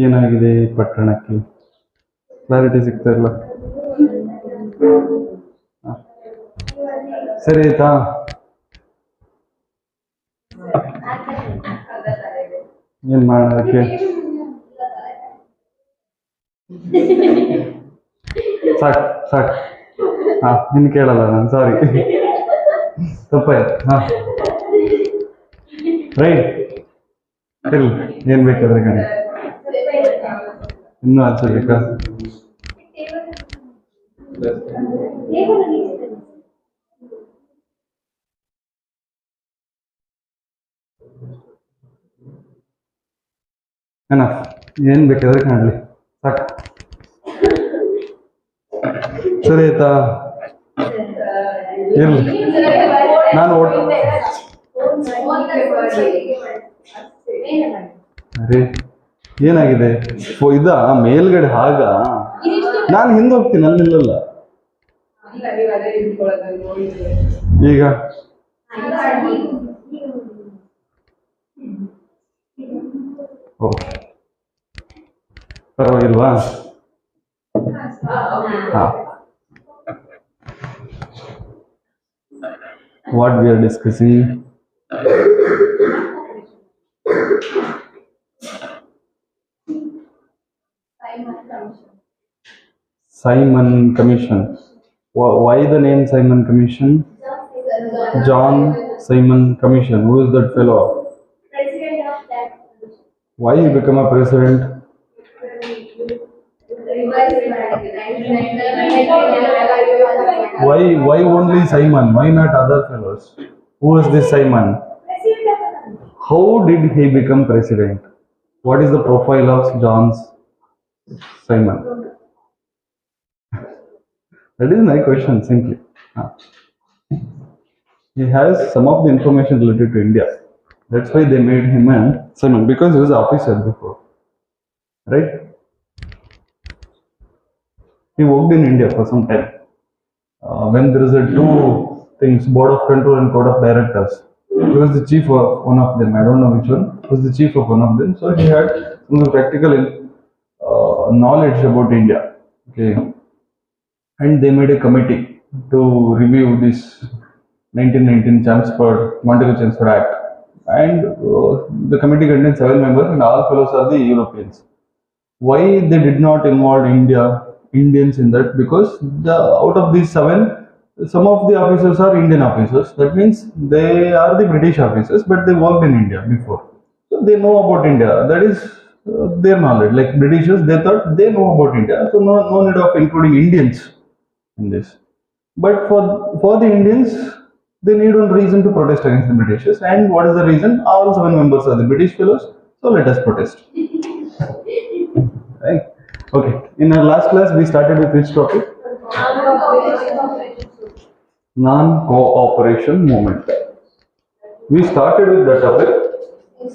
ಏನಾಗಿದೆ ಈ ಪಟ್ಟಣಕ್ಕೆ? ಕ್ಲಾರಿಟಿ ಸಿಗ್ತಾ ಇಲ್ಲ. ಹ. ಸರಿ ಆಯ್ತಾ? ಏನ್ ಮಾಡೋದಕ್ಕೆ? ಸಾಕು ಸಾಕು. ಹಾ, ನಿನ್ ಕೇಳಲ್ಲ ನಾನು, ಸಾರಿ. ತಪ್ಪಾಯ್ತು. ಹಾ, ರೈಟ್. ಇಲ್ಲ, ಏನ್ ಬೇಕಾದ್ರೆ ಕಣಿ. ಇನ್ನೂ ಹಚ್ಚಬೇಕಾ? ಎನಫ್. ಏನ್ ಬೇಕಾದ್ರೆ ಕಾಣಲಿ, ಸಾಕು. ಸರಿ ಆಯ್ತಾ? ಇರ್ಲಿ, ನಾನು ಅರೆ ಏನಾಗಿದೆ? ಇದಾ ಮೇಲ್ಗಡೆ ಹಾಗ? ನಾನು ಹಿಂದೆ ಹೋಗ್ತೀನಿ, ಅಲ್ಲಿ ನಿಲ್ಲಲ್ಲ. ಈಗ ಓಕೆ, ಪರವಾಗಿಲ್ವಾ? ಹಾ. What we are discussing? Simon Commission. Why the name Simon Commission? John Simon Commission. Who is that fellow? Why he become a president? Why only Simon? Why not other fellows? Who is this Simon? How did he become president? What is the profile of John's Simon? That is my question, simply. He has some of the information related to India. That's why they made him a Simon, because he was an officer before, right? He worked in India for some time. When there is a two things, board of control and board of directors. He was the chief of one of them. I don't know which one. He was the chief of one of them. So he had some practical knowledge about India. Okay, and they made a committee to review this 1919 Montagu-Chelmsford Act. And the committee contains 7 members, and all fellows are the Europeans. Why they did not involve Indians in that? Because out of these 7, some of the officers are Indian officers. That means they are the British officers, but they worked in India before, so they know about India. That is their knowledge. Like Britishers, they thought they know about India, so no need of including Indians in this. But for the Indians, they need one reason to protest against the Britishers. And what is the reason? All 7 members are the British fellows, so let us protest. Right? Okay. In our last class, we started with which topic? Non-cooperation movement. We started with that topic.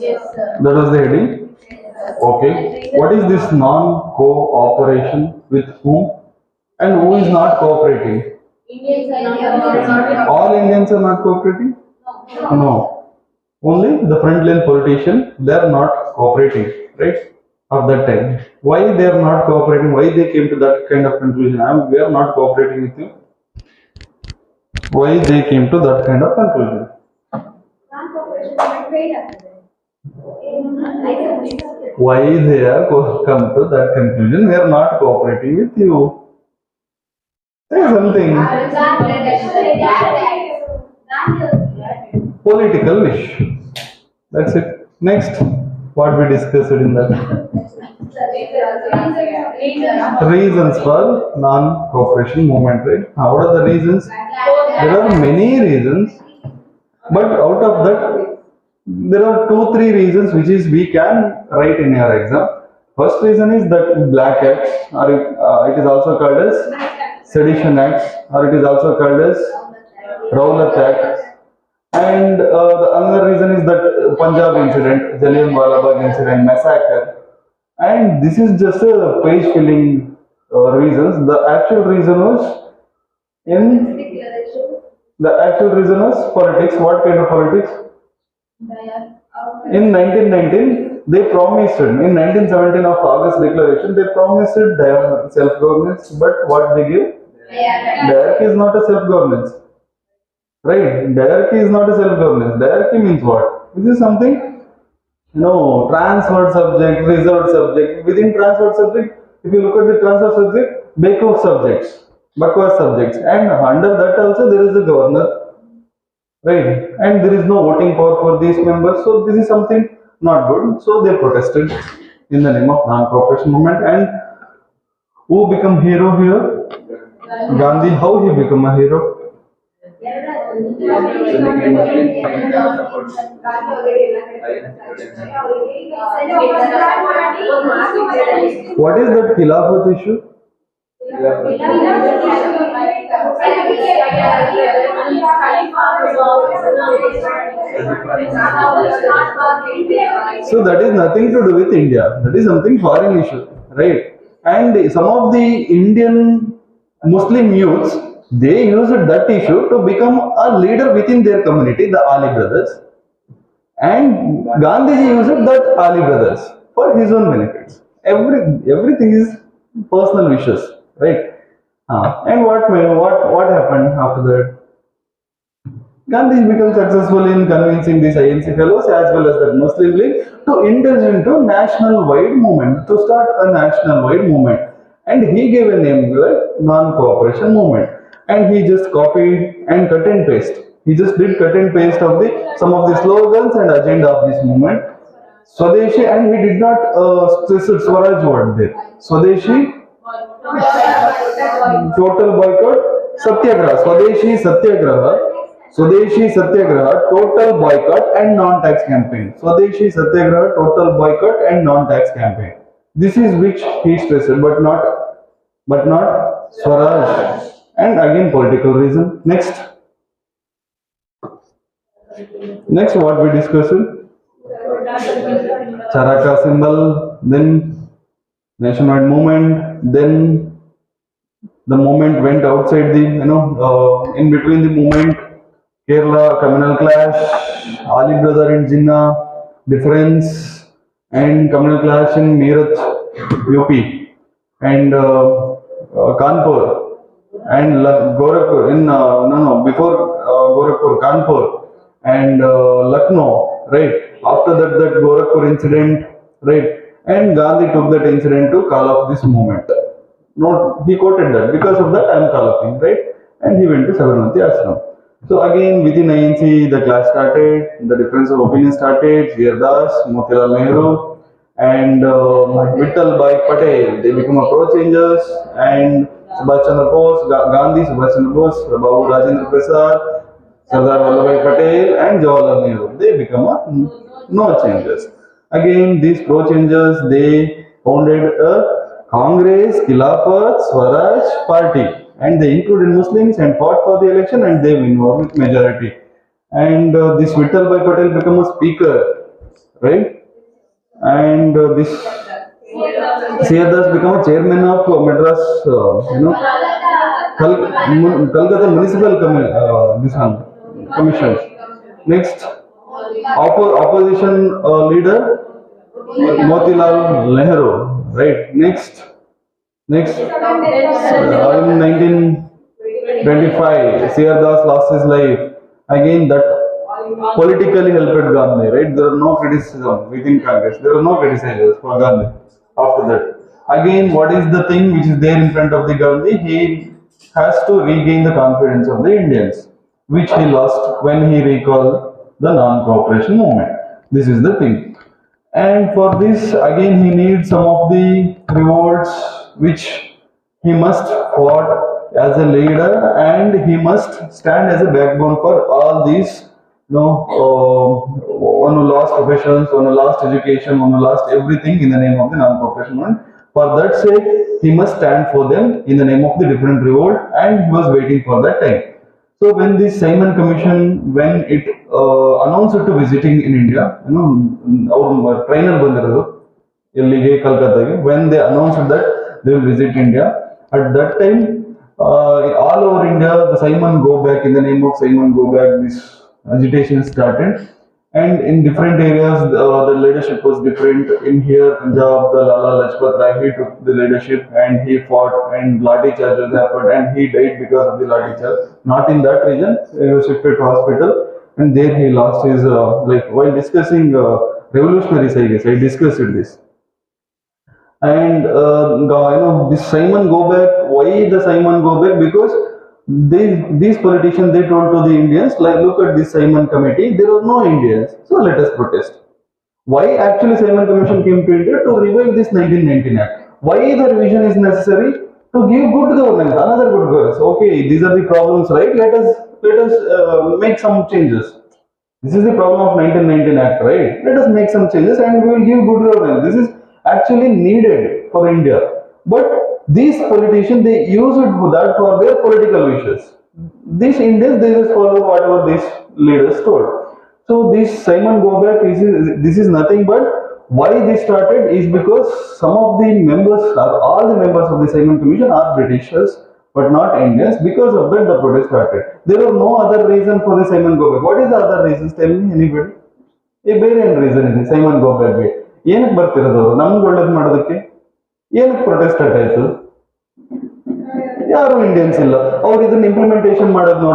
Yes, sir. That was the heading. Okay. What is this non-cooperation? With whom? And who is not cooperating? Indians are not. All Indians are not cooperating? No. Only the frontline politician, they are not cooperating, right? Of that time. Why they are not cooperating? Why they came to that kind of conclusion? We are not cooperating with you. Why they came to that kind of conclusion? Why they are come to that conclusion? We are not cooperating with you. Say something. Political wish. That's it. Next, what we discussed in that? Reasons for non-cooperation movement, right? What are the reasons? There are many reasons, but out of that, there are 2-3 reasons which is we can write in your exam. First reason is that Black Acts, or it is also called as Sedition Acts, or it is also called as Rowlatt Act. And the another reason is that Punjab incident, Jallianwala Bagh incident, massacre. And this is just a page filling reasons. The actual reason was politics. What kind of politics? In 1919, they promised it. In 1917 of August Declaration, they promised it self-governance, but what they give? Diarchy is not a self-governance. Right? Diarchy is not a self-governance. Diarchy means what? This is something, no, transferred subject, reserved subject. Within transferred subject, if you look at the transferred subject, backward subjects, backward subjects, and under that also there is a governor, right? And there is no voting power for these members. So this is something not good. So they protested in the name of non-cooperation movement. And who become hero here? Gandhi. How he become a hero? What is that Khilafat issue? So that is nothing to do with India. That is something foreign issue, right? And some of the Indian Muslim youths, they used that issue to become a leader within their community, the Ali brothers. And Gandhiji used that Ali brothers for his own benefits. Everything is personal wishes, right? And what happened after that? Gandhi became successful in convincing these INC fellows as well as the Muslim League to indulge into national-wide movement, to start a national-wide movement. And he gave a name like non-cooperation movement. And he just copied and cut and paste. He just did cut and paste of the some of the slogans and agenda of this movement. Swadeshi, and he did not stress Swaraj word there. Swadeshi, total boycott, Satyagraha, Swadeshi Satyagraha, total boycott and non-tax campaign. Swadeshi Satyagraha, total boycott and non-tax campaign. This is which he stressed, but not Swaraj. And again, political reason. Next, what we discussed? Charaka symbol, then nationwide movement, then the movement went outside the, in between the movement, Kerala communal clash, Ali brother in Jinnah, difference, and communal clash in Meerut, UP, and Kanpur, and Gorakhpur, before Gorakhpur, Kanpur, and Lucknow, right? After that Gorakhpur incident, right? And Gandhi took that incident to call off this movement. Not he quoted that because of that I am calling, right? And he went to Sabarmati Ashram. So again within INC the clash started, the difference of opinion started. Veer Das, Motilal Nehru, and Vittal Bhai Patel, they become a pro changers, and Subhash Chandra Bose, Gandhi, Subhash Chandra Bose, Babu Rajendra Prasad, Sardar Vallabhbhai Patel, and Jawaharlal Nehru, they become a no changers. Again, these pro changers, they founded a Congress, Khilafat, Swaraj party, and they included Muslims and fought for the election, and they win with majority. And this Vittal Bhai Patel become a speaker, right? And this Seer Das become a chairman of Madras, Kolkata Municipal Commission. Next, opposition leader Motilal Nehru, right? Next, in 1925, Seer Das lost his life. Again, that politically helped Gandhi, right? There are no criticism within Congress. There are no criticizers for Gandhi after that. Again, what is the thing which is there in front of the Gandhi? He has to regain the confidence of the Indians, which he lost when he recalled the non-cooperation movement. This is the thing. And for this, again, he needs some of the rewards which he must fought as a leader, and he must stand as a backbone for all these, one who lost professions, one who lost education, one who lost everything in the name of the non-cooperation movement. For that sake, he must stand for them in the name of the different revolt, and he was waiting for that time. So when this Simon Commission, when it announced to visiting in India, our trainer ಬಂದಿರೋದು ಇಲ್ಲಿಗೆ ಕಲ್ಕತ್ತಾಗೆ, when they announced that they will visit India, at that time all over India the Simon go back, in the name of Simon go back, this agitation started, And in different areas, the leadership was different. In here, Punjab, the Lala Lajpat Rai, he took the leadership and he fought, and Lati charges happened, and he died because of the Lati charge. Not in that region, he was shifted to hospital, and there he lost his life. While discussing revolutionaries, I guess, I discussed this. And this Simon go back. Why the Simon go back? Because these politicians, they told to the Indians, like, look at this Simon committee. There are no Indians, so let us protest. Why actually Simon Commission came to India? To revive this 1919 Act. Why the revision is necessary? To give good governance, another good governance. Okay, these are the problems, right? Let us make some changes. This is the problem of 1919 Act, right? Let us make some changes and we will give good governance. This is actually needed for India. But these politicians, they use it for that for their political wishes. These Indians, they just follow whatever these leaders told. So this Simon Gobek is this is nothing but why this started is because some of the members or all the members of the Simon Commission are Britishers but not Indians. Because of that, the protest started. There was no other reason for the Simon Gobek. What is the other reasons? Tell me, anybody? ಬೇರೆ ಏನು reason ಇದೆ Simon ಗೋಬ್ಯಾಕ್ಗೆ? ಏನಕ್ಕೆ ಬರ್ತಿರೋದು ಅವರು? ನಮ್ಗೆ ಒಳ್ಳೇದು ಮಾಡೋದಕ್ಕೆ? ಏನಕ್ಕೆ protest start ಆಯ್ತು? ಯಾರು ಇಂಡಿಯನ್ಸ್ ಇಲ್ಲ. ಅವ್ರು ಇದನ್ನ ಇಂಪ್ಲಿಮೆಂಟೇಷನ್ ಮಾಡೋದು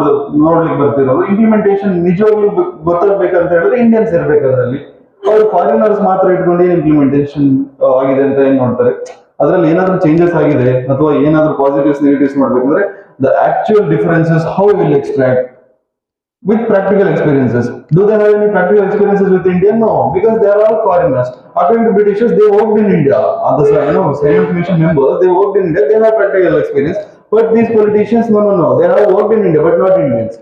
ನೋಡ್ಲಿಕ್ಕೆ ಬರ್ತಿರೋರು. ಇಂಪ್ಲಿಮೆಂಟೇಷನ್ ನಿಜವಾಗ್ಲೂ ಗೊತ್ತಾಗ್ಬೇಕಂತ ಹೇಳಿದ್ರೆ ಇಂಡಿಯನ್ಸ್ ಇರ್ಬೇಕು ಅದರಲ್ಲಿ. ಅವ್ರು ಫಾರಿನರ್ಸ್ ಮಾತ್ರ ಇಟ್ಕೊಂಡು ಏನ್ ಇಂಪ್ಲಿಮೆಂಟೇಷನ್ ಆಗಿದೆ ಅಂತ ಏನ್ ನೋಡ್ತಾರೆ? ಅದ್ರಲ್ಲಿ ಏನಾದ್ರೂ ಚೇಂಜಸ್ ಆಗಿದೆ ಅಥವಾ ಏನಾದ್ರೂ ಪಾಸಿಟಿವ್ಸ್ ನೆಗೆಟಿವ್ಸ್ ಮಾಡ್ಬೇಕಂದ್ರೆ the actual differences how will extract with practical experiences. Do they have any practical experiences with India? No, because they are all foreigners. According to Britishers, they worked in India. Others, Simon Commission members, they worked in India. They have practical experience. But these politicians, no. They have worked in India, but not Indians.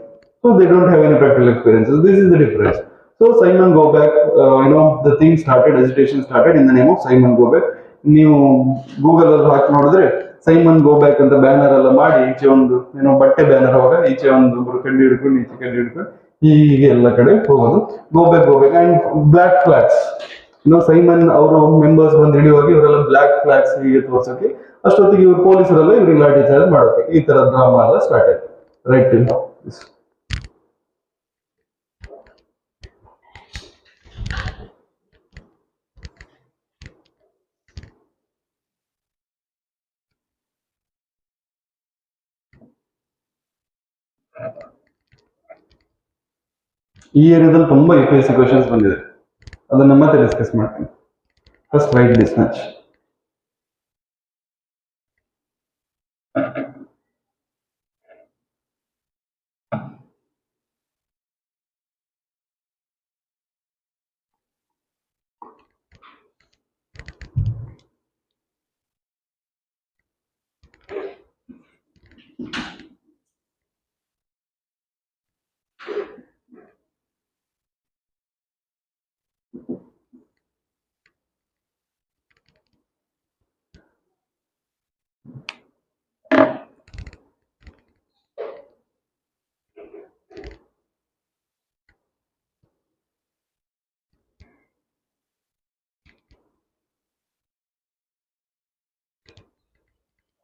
So they don't have any practical experiences. This is the difference. So Simon Gobek, the thing started, agitation started in the name of Simon Gobek. ನೀವು Google ಅಲ್ಲಿ ಹಾಕಿ ನೋಡಿದ್ರೆ Simon go back ಅಂತ banner ಎಲ್ಲ ಮಾಡಿ ಈಚೆ ಒಂದು ಬಟ್ಟೆ banner ಅವಾಗ ಈಚೆ ಒಂದು ಕಡ್ಡಿ ಹಿಡ್ಕೊಂಡು ಈಚೆ ಕಡ್ಡಿ ಹಿಡ್ಕೊಂಡು ಹೀಗೆ ಎಲ್ಲ ಕಡೆ ಹೋಗೋದು. Go back and black flags. Simon ಅವರು ಮೆಂಬರ್ಸ್ ಬಂದು ಹಿಡಿಯುವಾಗ ಇವರೆಲ್ಲ ಬ್ಲಾಕ್ ಫ್ಲಾಗ್ಸ್ ಹೀಗೆ ತೋರ್ಸೋಕೆ, ಅಷ್ಟೊತ್ತಿಗೆ ಇವ್ರು ಪೊಲೀಸರೆಲ್ಲ ಇವ್ರಿಗೆ ಲಾಠಿ ಚಾರ್ಜ್ ಮಾಡೋಕೆ, ಈ ತರ ಡ್ರಾಮಾ ಎಲ್ಲ ಸ್ಟಾರ್ಟ್ ಆಯ್ತು. ರೈಟ್. ಈ ಏರಿಯಾದಲ್ಲಿ ತುಂಬಾ UPSC ಕ್ವಶನ್ಸ್ ಬಂದಿದೆ, ಅದನ್ನ ಮತ್ತೆ ಡಿಸ್ಕಸ್ ಮಾಡ್ತೀನಿ. First write this match.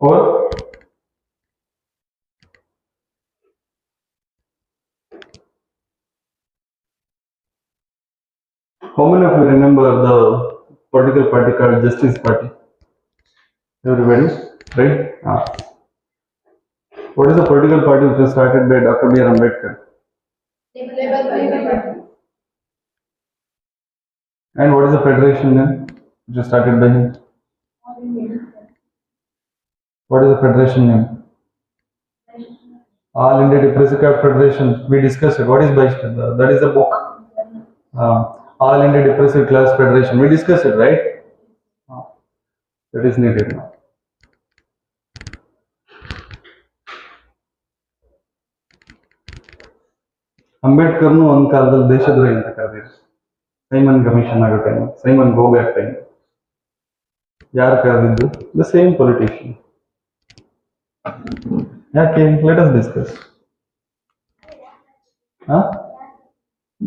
Or how many of you remember the political party called Justice Party? Everybody, right? What is the political party which was started by Dr. B.R. Ambedkar? And what is the federation name which was started by him? What is the federation name? All India Depressive Club Federation. We discussed it. What is Baishkanda? That is a book. All India Depressive Class Federation. We discussed it, right? That is needed now. ಅಂಬೇಡ್ಕರ್ನು ಒಂದು ಕಾಲದಲ್ಲಿ ದೇಶದ್ರೋಹಿ ಅಂತ ಕರೆದಿದ್ರು. Simon commission ಆಗೋ time, Simon go back time ಯಾರು ಕರೆದಿದ್ದು? The same politician. ಯಾಕೆ? Let us discuss.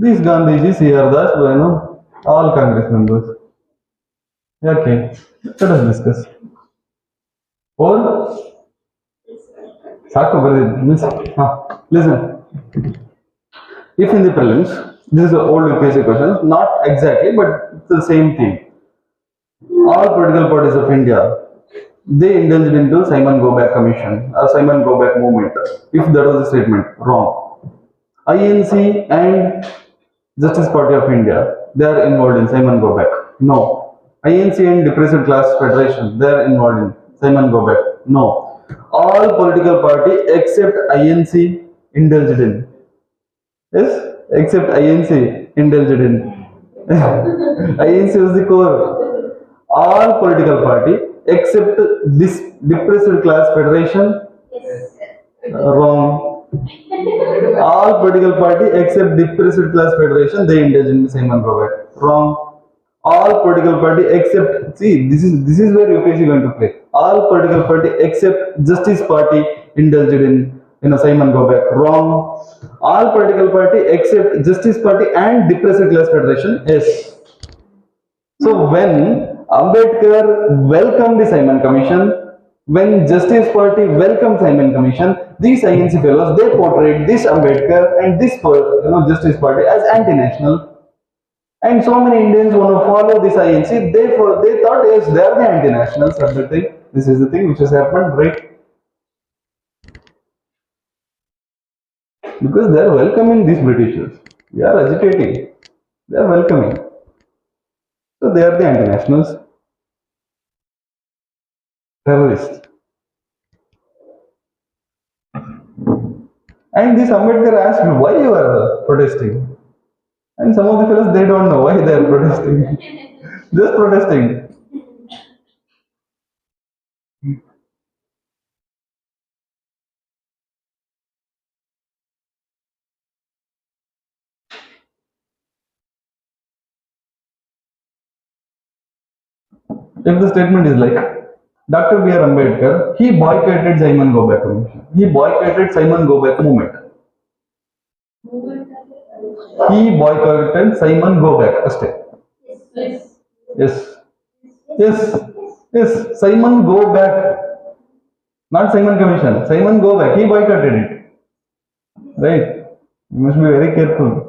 These Gandhiji, C.R. Das, all Congress members. ಯಾಕೆ? Let us discuss. Or ಸಾಕು ಬರೆದಿದ್ದು. Listen. If in the prelims, This is an old UPSC question, not exactly, but it's the same thing. All political parties of India, they indulged into Simon Go-Back Commission or Simon Go-Back movement. If that was the statement, wrong. INC and Justice Party of India, they are involved in Simon Go-Back. No. INC and Depressed Class Federation, they are involved in Simon Go-Back. No. All political party except INC indulged in. Yes, except INC indulged in. INC was the core. All political party except this Depressed Class Federation, wrong. All political party except Depressed Class Federation, they indulge in Simon Go-Back. Wrong. All political party except, see, this is where UPSC is going to play. All political party except Justice Party indulged in Simon Go-Back. Wrong. All political party except Justice Party and Depressed Class Federation. Yes. So when Ambedkar welcomed the Simon Commission, when Justice Party welcomed Simon Commission, these INC fellows, they portrayed this Ambedkar and this Justice Party as anti-national. And so many Indians want to follow this INC. They thought, yes, they are the anti-nationals. This is the thing which has happened, right? Because they are welcoming these Britishers. They are agitating. They are welcoming. So they are the anti-nationals. Terrorists. And this Ambedkar asked, why you are protesting? And some of the fellows, they don't know why they are protesting. Just protesting. If the statement is like, Dr. B.R. Ambedkar, he boycotted Simon Go-Back Commission. He boycotted Simon Go-Back movement. He boycotted Simon Go-Back. Yes. Yes. Yes. Simon Go-Back. Not Simon Commission. Simon Go-Back. He boycotted it. Right. You must be very careful.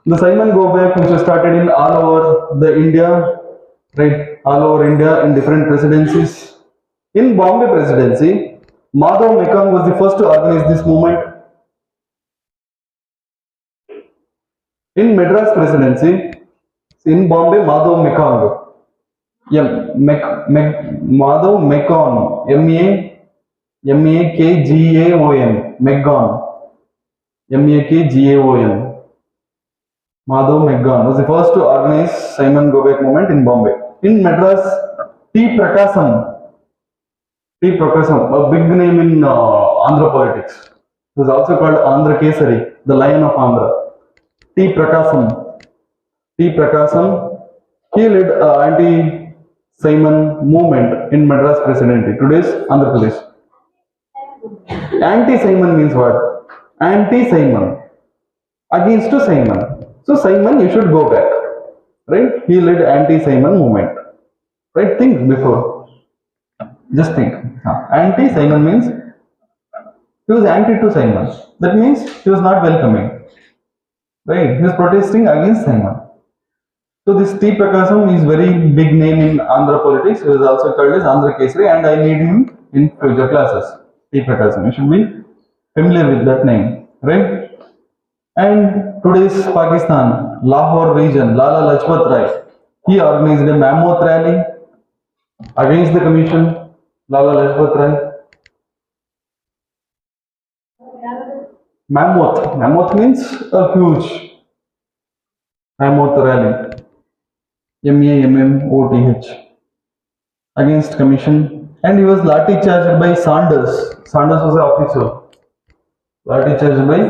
The Simon Go-Back, which was started in all over the India, right, all over India in different presidencies. In Bombay presidency, Madhav Mekong was the first to organize this movement. In Madras presidency, in Bombay, Madhav Mekong, Madhav Mekong, M-A-K-G-A-O-N, Mekong, M-A-K-G-A-O-N. Madhav Mekong was the first to organize Simon Go-Back movement in Bombay. In Madras, T. Prakasam, a big name in Andhra politics. He was also called Andhra Kesari, the Lion of Andhra. T. Prakasam, he led anti-Simon movement in Madras presidency, today's Andhra Pradesh. Anti-Simon means what? Anti-Simon, against to Simon. So Simon, you should go back, right? He led anti-Simon movement, right? Think before, just think. Anti-Simon means he was anti to Simon. That means he was not welcoming, right? He was protesting against Simon. So this T. Prakasam is very big name in Andhra politics. He was also called as Andhra Kesari, and I need him in future classes. T. Prakasam, you should be familiar with that name, right? And today's Pakistan, Lahore region, Lala Lajpat Rai, he organized a mammoth rally against the commission. Lala Lajpat Rai. Mammoth means a huge. Mammoth rally. M-A-M-M-O-T-H. Against commission. And he was lathi charged by Sanders. Sanders was an officer. Lathi charged by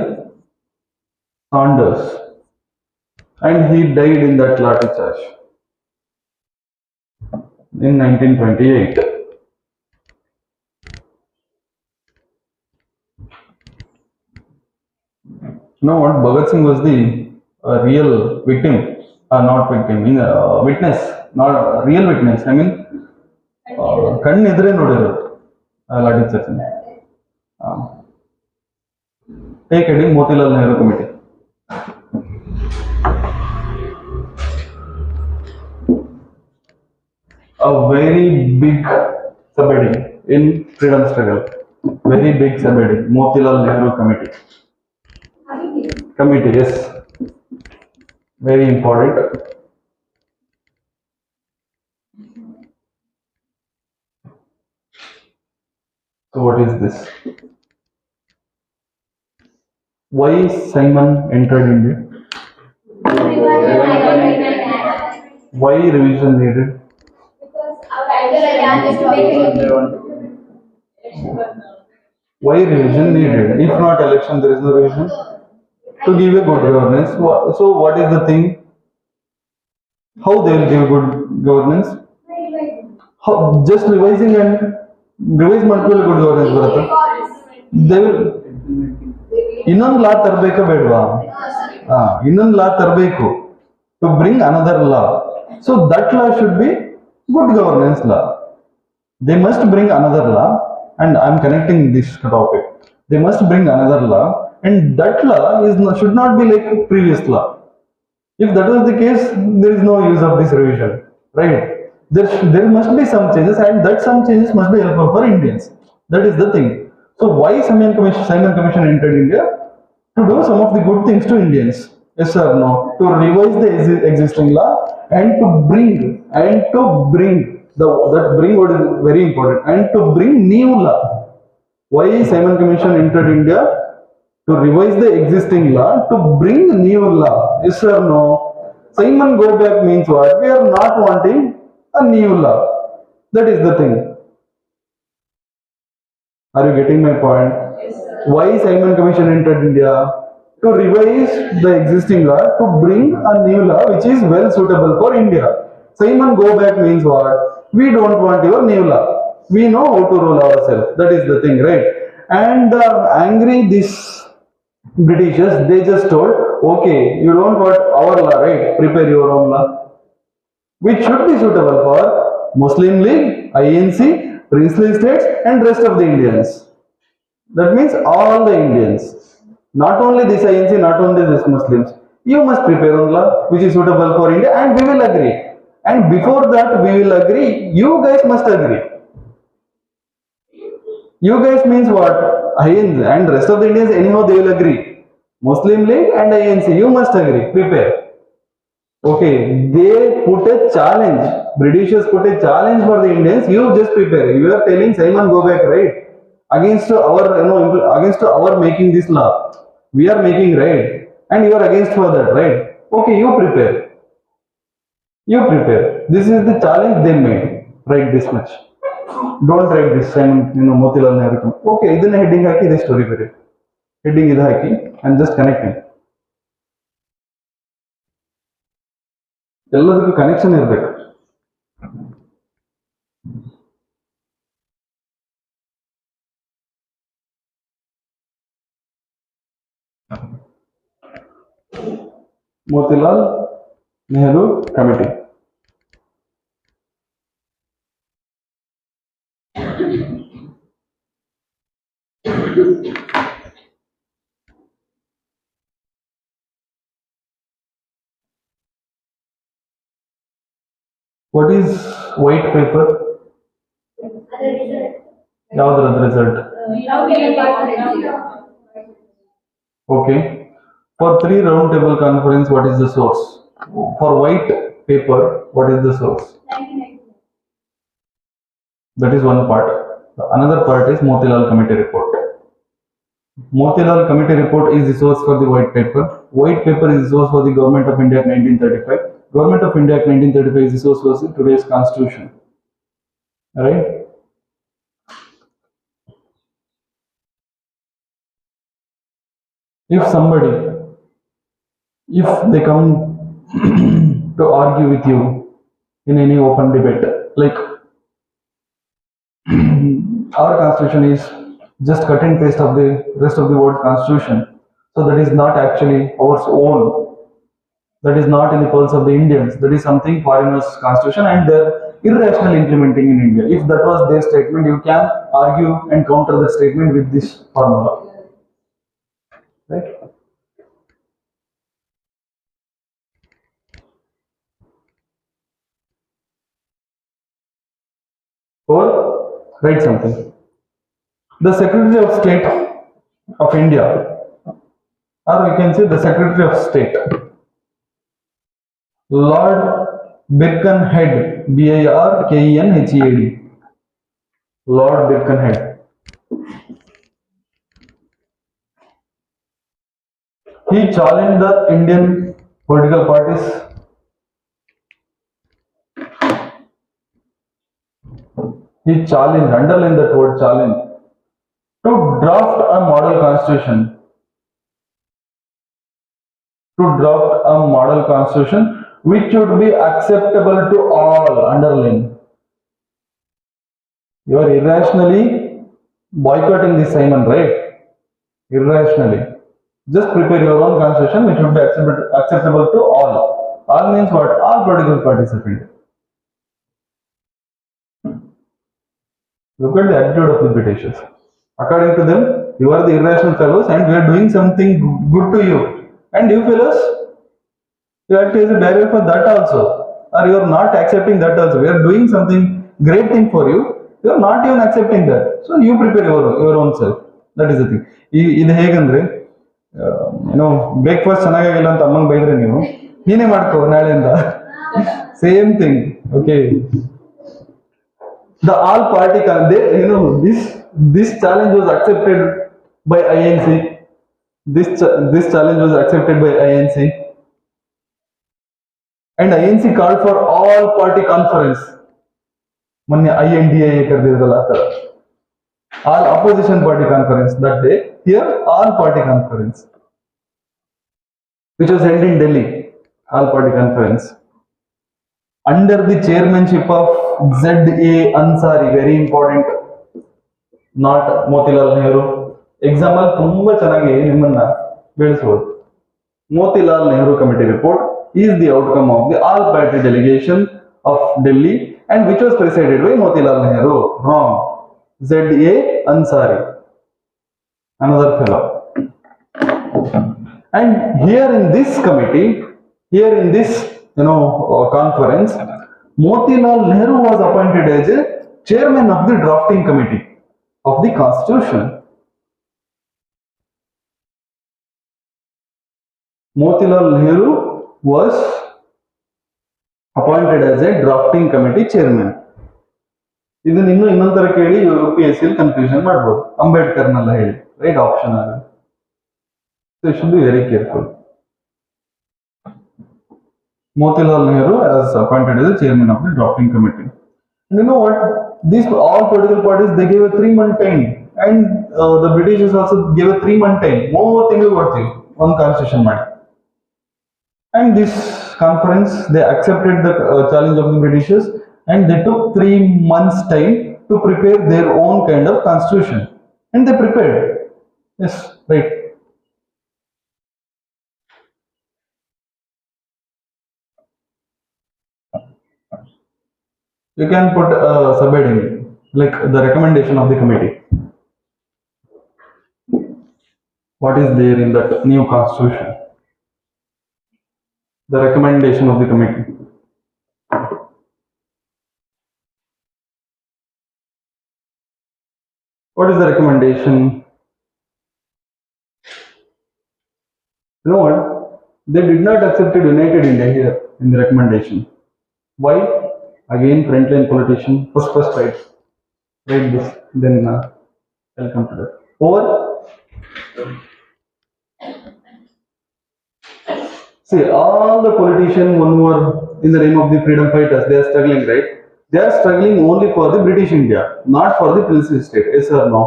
Sanders, and he died in that lathi charge in 1928. You know what? Bhagat Singh was the real victim, not victim, witness, not real witness. I mean, ಕಣ್ಣು ಎದುರೇ ನೋಡಿದ್ರು ಲಾಠಿ charge. Take heading Motilal Nehru Committee. A very big subheading in freedom struggle. Very big subheading. Motilal Nehru Committee. Committee, yes. Very important. So what is this? Why Simon entered India? Why revision needed? Why revision needed? If not election, there is no revision. To give a good governance. So what is the thing? How they will give good governance? How, just revising and revise ಮಾಡ್ಕೊಳ್ಳಿ good governance ಬರುತ್ತಾ? They will ಇನ್ನೊಂದು ಲಾ ತರಬೇಕಾ ಬೇಡವಾ? ಇನ್ನೊಂದು ಲಾ ತರಬೇಕು to bring another law. So that law should be good governance law. They must bring another law, and I'm connecting this topic. They must bring another law, and that law should not be like previous law. If that was the case, there is no use of this revision, right? There must be some changes, and that some changes must be helpful for Indians. That is the thing. So why Simon Commission entered India? To do some of the good things to Indians. Yes or no? To revise the existing law and to bring that bring what is very important, and to bring new law. Why Simon Commission entered India? To revise the existing law, to bring new law. Yes or no? Simon go back means what? We are not wanting a new law. That is the thing. Are you getting my point? Why Simon Commission entered India? To revise the existing law, to bring a new law which is well suitable for India. Simon go back means what? We don't want your new law. We know how to rule ourselves. That is the thing, right? And angry this Britishers, they just told, okay, you don't want our law, right? Prepare your own law, which should be suitable for Muslim League, INC, princely states, and rest of the Indians. That means all the Indians, not only this INC, not only this Muslims. You must prepare one law which is suitable for India, and we will agree. And before that, we will agree. You guys must agree. You guys means what? INC and rest of the Indians, anyhow they will agree. Muslim League and INC, you must agree. Prepare. Okay, they put a challenge. Britishers put a challenge for the Indians. You just prepare. You are telling Simon go back, right? Against our, against our making this law. We are making, right? And you are against for that, right? Okay, you prepare. You prepare. This is the challenge they made. Write this much. Don't write this Simon, Motilal Nehru. Okay, ಇದನ್ನ heading ಹಾಕಿ ಇದೆ story ಬೇರೆ. Heading ಇದು ಹಾಕಿ, I'm just connecting. ಎಲ್ಲದಕ್ಕೂ connection ಇರಬೇಕು. Motilal Nehru Committee. What is white paper? ಯಾವ್ದ್ರ result? Okay. For 3 round table conference, what is the source? For white paper, what is the source? That is one part. The another part is Motilal Committee report. Motilal Committee report is the source for the white paper. White paper is the source for the Government of India Act 1935. Government of India Act 1935 is the source for today's constitution. Right? If somebody, if they come to argue with you in any open debate, like our constitution is just cut and paste of the rest of the world constitution, so that is not actually our own, that is not in the pulse of the Indians, that is something foreigners constitution and they're irrational implementing in India. If that was their statement, you can argue and counter the statement with this formula, right? Or write something. The Secretary of State of India, or we can say the Secretary of State, Lord Birkenhead, Birkenhead, Lord Birkenhead. He challenged the Indian political parties. He challenged, underline that word challenge, to draft a model constitution. To draft a model constitution which should be acceptable to all. Underline. You are irrationally boycotting this Simon, right? Irrationally. Just prepare your own constitution which would be acceptable to all. All means what? All political parties of India. Look at the attitude of the Britishers. According to them, you are the irrational fellows and we are doing something good to you. And you fellows, you act as a barrier for that also. Or you are not accepting that also. We are doing something great thing for you. You are not even accepting that. So you prepare your own self. That is the thing. ಇದು ಹೇಗಂದ್ರೆ ಏನೋ breakfast ಚೆನ್ನಾಗಿಲ್ಲ ಅಂತ ಅಮ್ಮಂಗೆ ಬೈದ್ರೆ ನೀವು ನೀನೇ ಮಾಡ್ಕೋ ನಾಳೆಯಿಂದ same thing okay the all party they, this challenge was accepted by INC. This challenge was accepted by INC, and INC called for all party conference. ಮೊನ್ನೆ INDA ಕರೆದಿದ್ರಲ್ಲ ಆ ತರ all opposition party conference that day. Here all party conference, which was held in Delhi. All party conference under the chairmanship of ZA Ansari, very important, not Motilal Nehru. Exam ಅಲ್ಲಿ ತುಂಬಾ ಚೆನ್ನಾಗಿ ನಿಮ್ಮನ್ನ ಬೆಳೆಸಬಹುದು. Motilal Nehru Committee report is the outcome of the all party delegation of Delhi and which was presided by Motilal Nehru. Wrong. ZA Ansari, another fellow. And here in this committee, here in this conference, Motilal Nehru was appointed as a chairman of the drafting committee of the constitution. Motilal Nehru was appointed as a drafting committee chairman. ಇದನ್ನ ಇನ್ನೊಂದರ ಕೇಳಿ UPSC confusion ಮಾಡಬಹುದು. ಅಂಬೇಡ್ಕರ್ನೆಲ್ಲ ಹೇಳಿ right option ಆಗ. So you should be very careful. Motilal Nehru as appointed as the chairman of the drafting committee. And you know what? These all political parties, they gave a 3-month time, and the Britishers also gave a 3-month time. More things worth it on constitution matter. And this conference, they accepted the challenge of the Britishers, and they took 3 months time to prepare their own kind of constitution, and they prepared. Yes, right. You can put a subheading like the recommendation of the committee. What is there in that new constitution? The recommendation of the committee. What is the recommendation? You know what? They did not accept United India here in the recommendation. Why? Again, frontline politician. First write this, then I'll come to that. Or see, all the politicians who are in the name of the freedom fighters, they are struggling, right? They are struggling only for the British India, not for the princely state. Yes or no?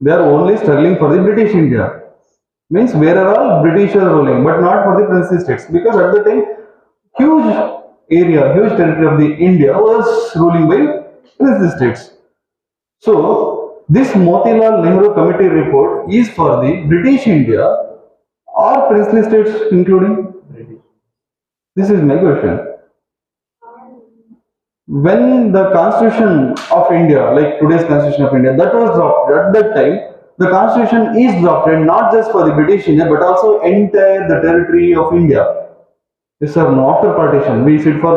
They are only struggling for the British India. Means where are all British are ruling, but not for the princely states, because at the time huge area, huge territory of the India was ruling by princely states. So this Motilal Nehru Committee report is for the British India or princely states including British. This is my question. When the Constitution of India, like today's Constitution of India, that was drafted at that time, The constitution is drafted not just for the British India but also entire the territory of India. Yes or no? After partition, we sit for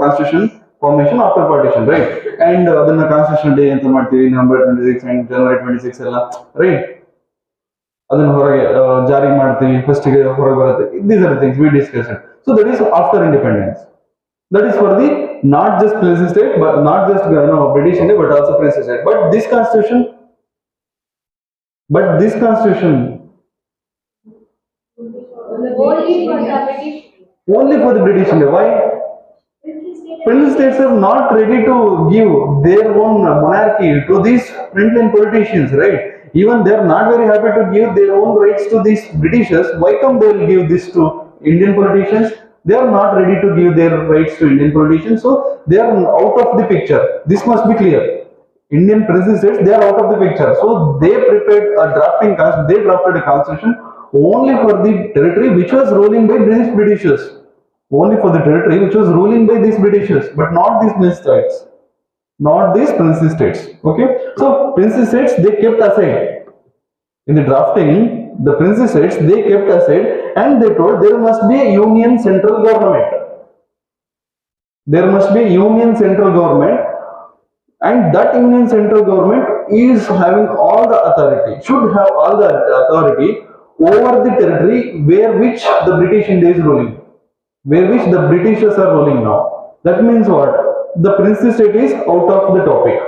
constitution formation after partition, right? And then the constitution day ಅಂತ ಮಾಡ್ತೀವಿ November 26 and January 26 ಎಲ್ಲ, right? ಅದನ್ನ ಹೊರಗೆ ಜಾರಿ ಮಾಡ್ತೀವಿ, first ಗೆ ಹೊರಗೆ ಬರುತ್ತೆ. These are the things we discussed. So that is after independence. That is for the not just Prince state, but not just British India, but also Prince state. But this constitution only for the British India. Why? Prince states are not ready to give their own monarchy to these frontline politicians, right? Even they are not very happy to give their own rights to these Britishers. Why come they will give this to Indian politicians? They are not ready to give their rights to Indian politicians, so they are out of the picture. This must be clear. Indian prince states they are out of the picture, so they prepared a they drafted a constitution only for the territory which was ruling by Britishers. Only for the territory which was ruling by these Britishers, but not these prince states. Not these prince states. Okay, so prince states they kept aside. In the drafting, the prince states they kept aside and they told there must be a union central government. There must be a union central government, and that union central government is having all the authority, should have all the authority over the territory where which the British India is ruling, where which the Britishers are ruling now. That means what? The prince state is out of the topic.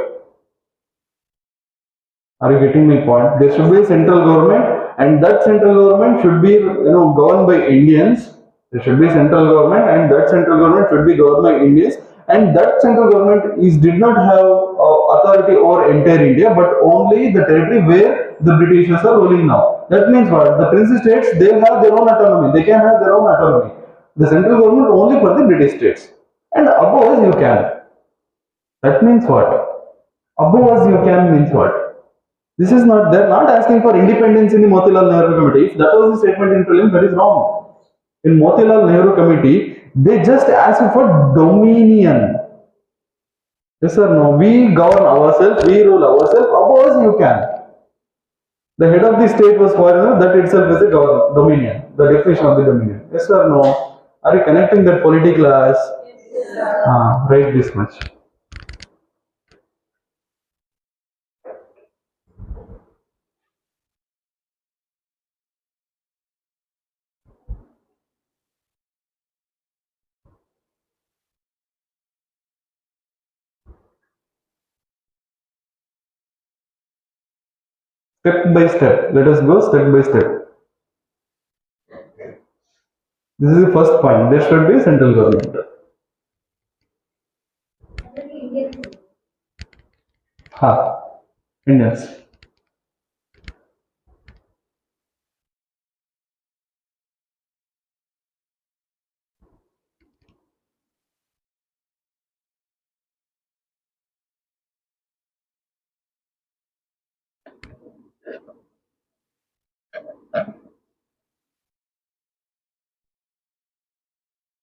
Are you getting my point? There should be a central government, and that central government should be governed by Indians. There should be central government, and that central government should be governed by Indians. And that central government did not have authority over entire India, but only the territory where the Britishers are ruling now. That means what? The prince states they have their own autonomy. They can have their own autonomy. The central government only for the British states. And above us you can. That means what? Above us you can means what? This is not, they're not asking for independence in the Motilal Nehru Committee. If that was the statement in prelims, that is wrong. In Motilal Nehru Committee, they just asked for dominion. Yes or no? We govern ourselves, we rule ourselves. Above us you can. The head of the state was foreigner, that itself is a dominion. The definition of the dominion. Yes or no? Are you connecting that political class? Yes, write this much. Step by step. Let us go step by step. This is the first point. There should be central government. Indians.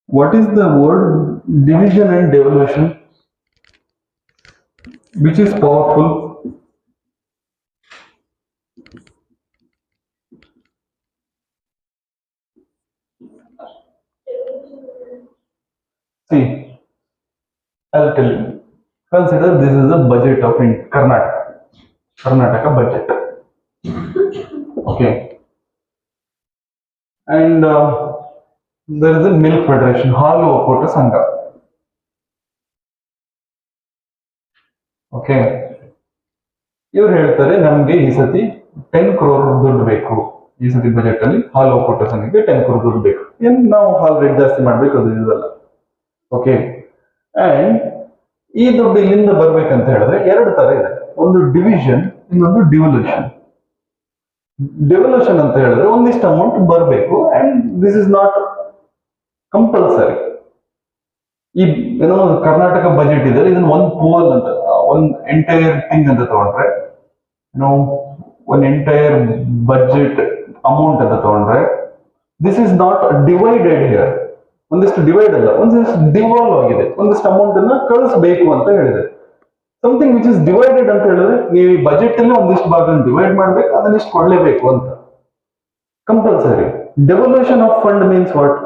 What is the word division and devolution? Which is powerful? See, I'll tell you. Consider this is a budget of Karnataka budget. Okay. And there is a milk federation, ಹಾಲು ಒಕ್ಕೂಟ ಸಂಘ. Okay, ಇವ್ರು ಹೇಳ್ತಾರೆ ನಮ್ಗೆ ಈ ಸತಿ 10 crore ದುಡ್ಡು ಬೇಕು. ಈ ಸತಿ ಬಜೆಟ್ ಅಲ್ಲಿ ಹಾಲು ಒಕ್ಕೂಟ ಸಂಘಕ್ಕೆ 10 crore ದುಡ್ಡು ಬೇಕು. ಏನ್ ನಾವು ಹಾಲು ರೇಟ್ ಜಾಸ್ತಿ ಮಾಡ್ಬೇಕು, ಅದು ಇದಲ್ಲ. ಓಕೆ, ಅಂಡ್ ಈ ದುಡ್ಡು ಇಲ್ಲಿಂದ ಬರ್ಬೇಕಂತ ಹೇಳಿದ್ರೆ ಎರಡು ತರ ಇದೆ. ಒಂದು ಡಿವಿಷನ್, ಇನ್ನೊಂದು ಡಿವಲ್ಯೂಷನ್. ಡೆವಲ್ಯೂಷನ್ ಅಂತ ಹೇಳಿದ್ರೆ ಒಂದಿಷ್ಟು ಅಮೌಂಟ್ ಬರಬೇಕು, and this is not compulsory. ಈ ಕರ್ನಾಟಕ ಬಜೆಟ್ ಇದೆ, ಇದನ್ನ ಒಂದು ಪೋಲ್ ಅಂತ, ಒಂದು ಎಂಟೈರ್ ಥಿಂಗ್ ಅಂತ ತಗೊಂಡ್ರೆ, ಒಂದು ಎಂಟೈರ್ ಬಜೆಟ್ ಅಮೌಂಟ್ ಅಂತ ತಗೊಂಡ್ರೆ, this is not divided here. ಒಂದಿಷ್ಟು ಡಿವೈಡ್ ಅಲ್ಲ, ಒಂದಿಷ್ಟು ಡಿವಾಲ್ವ್ ಆಗಿದೆ. ಒಂದಿಷ್ಟು ಅಮೌಂಟ್ ಅನ್ನ ಕಳಿಸ್ಬೇಕು ಅಂತ ಹೇಳಿದೆ. ಸಮಥಿಂಗ್ ವಿಚ್ ಇಸ್ ಡಿವೈಡೆಡ್ ಅಂತ ಹೇಳಿದ್ರೆ ನೀವು ಈ ಬಜೆಟ್ ಅಲ್ಲಿ ಒಂದಿಷ್ಟು ಭಾಗ ಡಿವೈಡ್ ಮಾಡ್ಬೇಕು, ಅದನ್ನ ಇಷ್ಟು ಕೊಡ್ಲೇಬೇಕು ಅಂತ compulsory. Devolution of fund means what?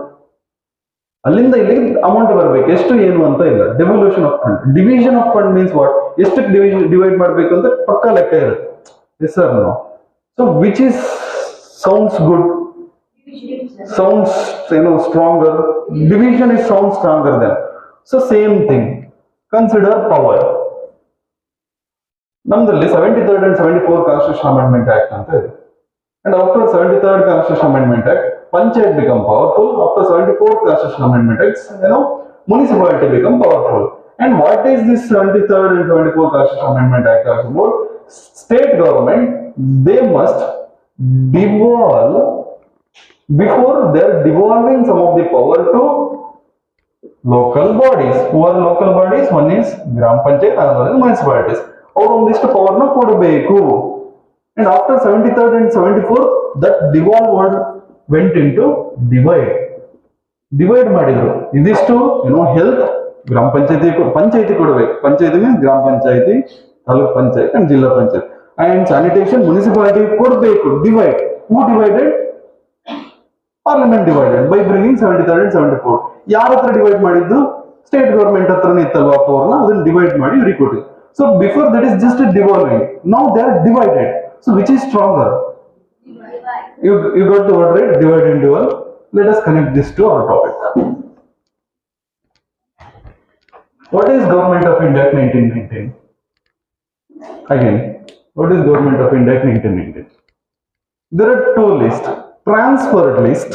ಅಲ್ಲಿಂದ ಇಲ್ಲಿಗೆ ಅಮೌಂಟ್ ಬರಬೇಕು, ಎಷ್ಟು ಏನು ಅಂತ ಇಲ್ಲ. Devolution of fund. Division of fund means what? ಎಷ್ಟಕ್ಕೆ ಡಿವೈಡ್ ಮಾಡಬೇಕು ಅಂತ ಪಕ್ಕ ಲೆಕ್ಕ ಇರುತ್ತೆ. Yes sir no? So which is sounds good, sounds stronger. Division is sound stronger then. So same thing, consider power. ನಮ್ದಲ್ಲಿ 73rd and 74th Constitutional Amendment Act ಅಂತ ಇದೆ. And after 73rd Constitutional Amendment Act, Panchayat become powerful. After 74th Constitutional Amendment Act, municipality become powerful. And what is this 73rd and 74th Constitutional Amendment Act talks about? State government, they must devolve, before they are devolving some of the power to local bodies. Who are local bodies? One is Gram Panchayat, another is municipalities. Or ಒಂದಿಷ್ಟು power ನ ಕೊಡಬೇಕು. And after 73rd and 74th, that devolved went into divide. Divide ಮಾಡಿದ್ರು. ಇದಿಷ್ಟು health ಗ್ರಾಮ ಪಂಚಾಯತಿ ಕೊಡಬೇಕು. ಪಂಚಾಯತಿ means ಗ್ರಾಮ ಪಂಚಾಯತಿ, taluk panchayat and ಜಿಲ್ಲಾ panchayat. And sanitation municipality ಕೊಡಬೇಕು. Divide. Who divided? Parliament divided by bringing 73rd and 74th. ಯಾರ ಹತ್ರ ಡಿವೈಡ್ ಮಾಡಿದ್ದು? ಸ್ಟೇಟ್ ಗವರ್ಮೆಂಟ್ ಹತ್ರನೇ ಇತ್ತಲ್ವಾ ಪವರ್ನ, ಅದನ್ನ ಡಿವೈಡ್ ಮಾಡಿ ಇವ್ರಿಗೆ ಕೊಟ್ಟಿದ್ದು. So before that is just a devolving. Now they are divided. So which is stronger? You got the word right? Divide and devolve. Let us connect this to our topic. What is Government of India Act 1919? Again, what is Government of India Act 1919? There are two lists: transferred list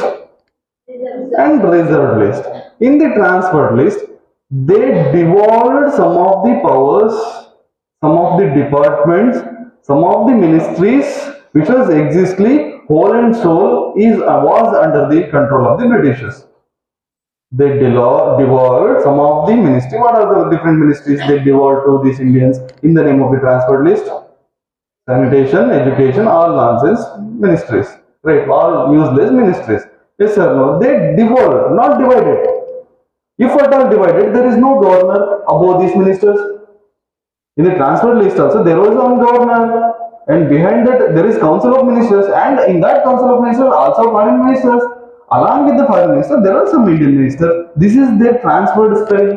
and reserved list. In the transferred list, they devolved some of the powers, some of the departments, some of the ministries which was existently whole and soul was under the control of the Britishers. They devolved some of the ministry. What are the different ministries they devolved to these Indians in the name of the transferred list? Sanitation, education, all nonsense ministries, right? All useless ministries. Yes or no? They devolved, not divided. If at all divided, there is no governor above these ministers. In the transfer list also, there was one governor, and behind that there is council of ministers, and in that council of ministers also foreign ministers. Along with the foreign minister, there are some Indian ministers. This is their transferred style.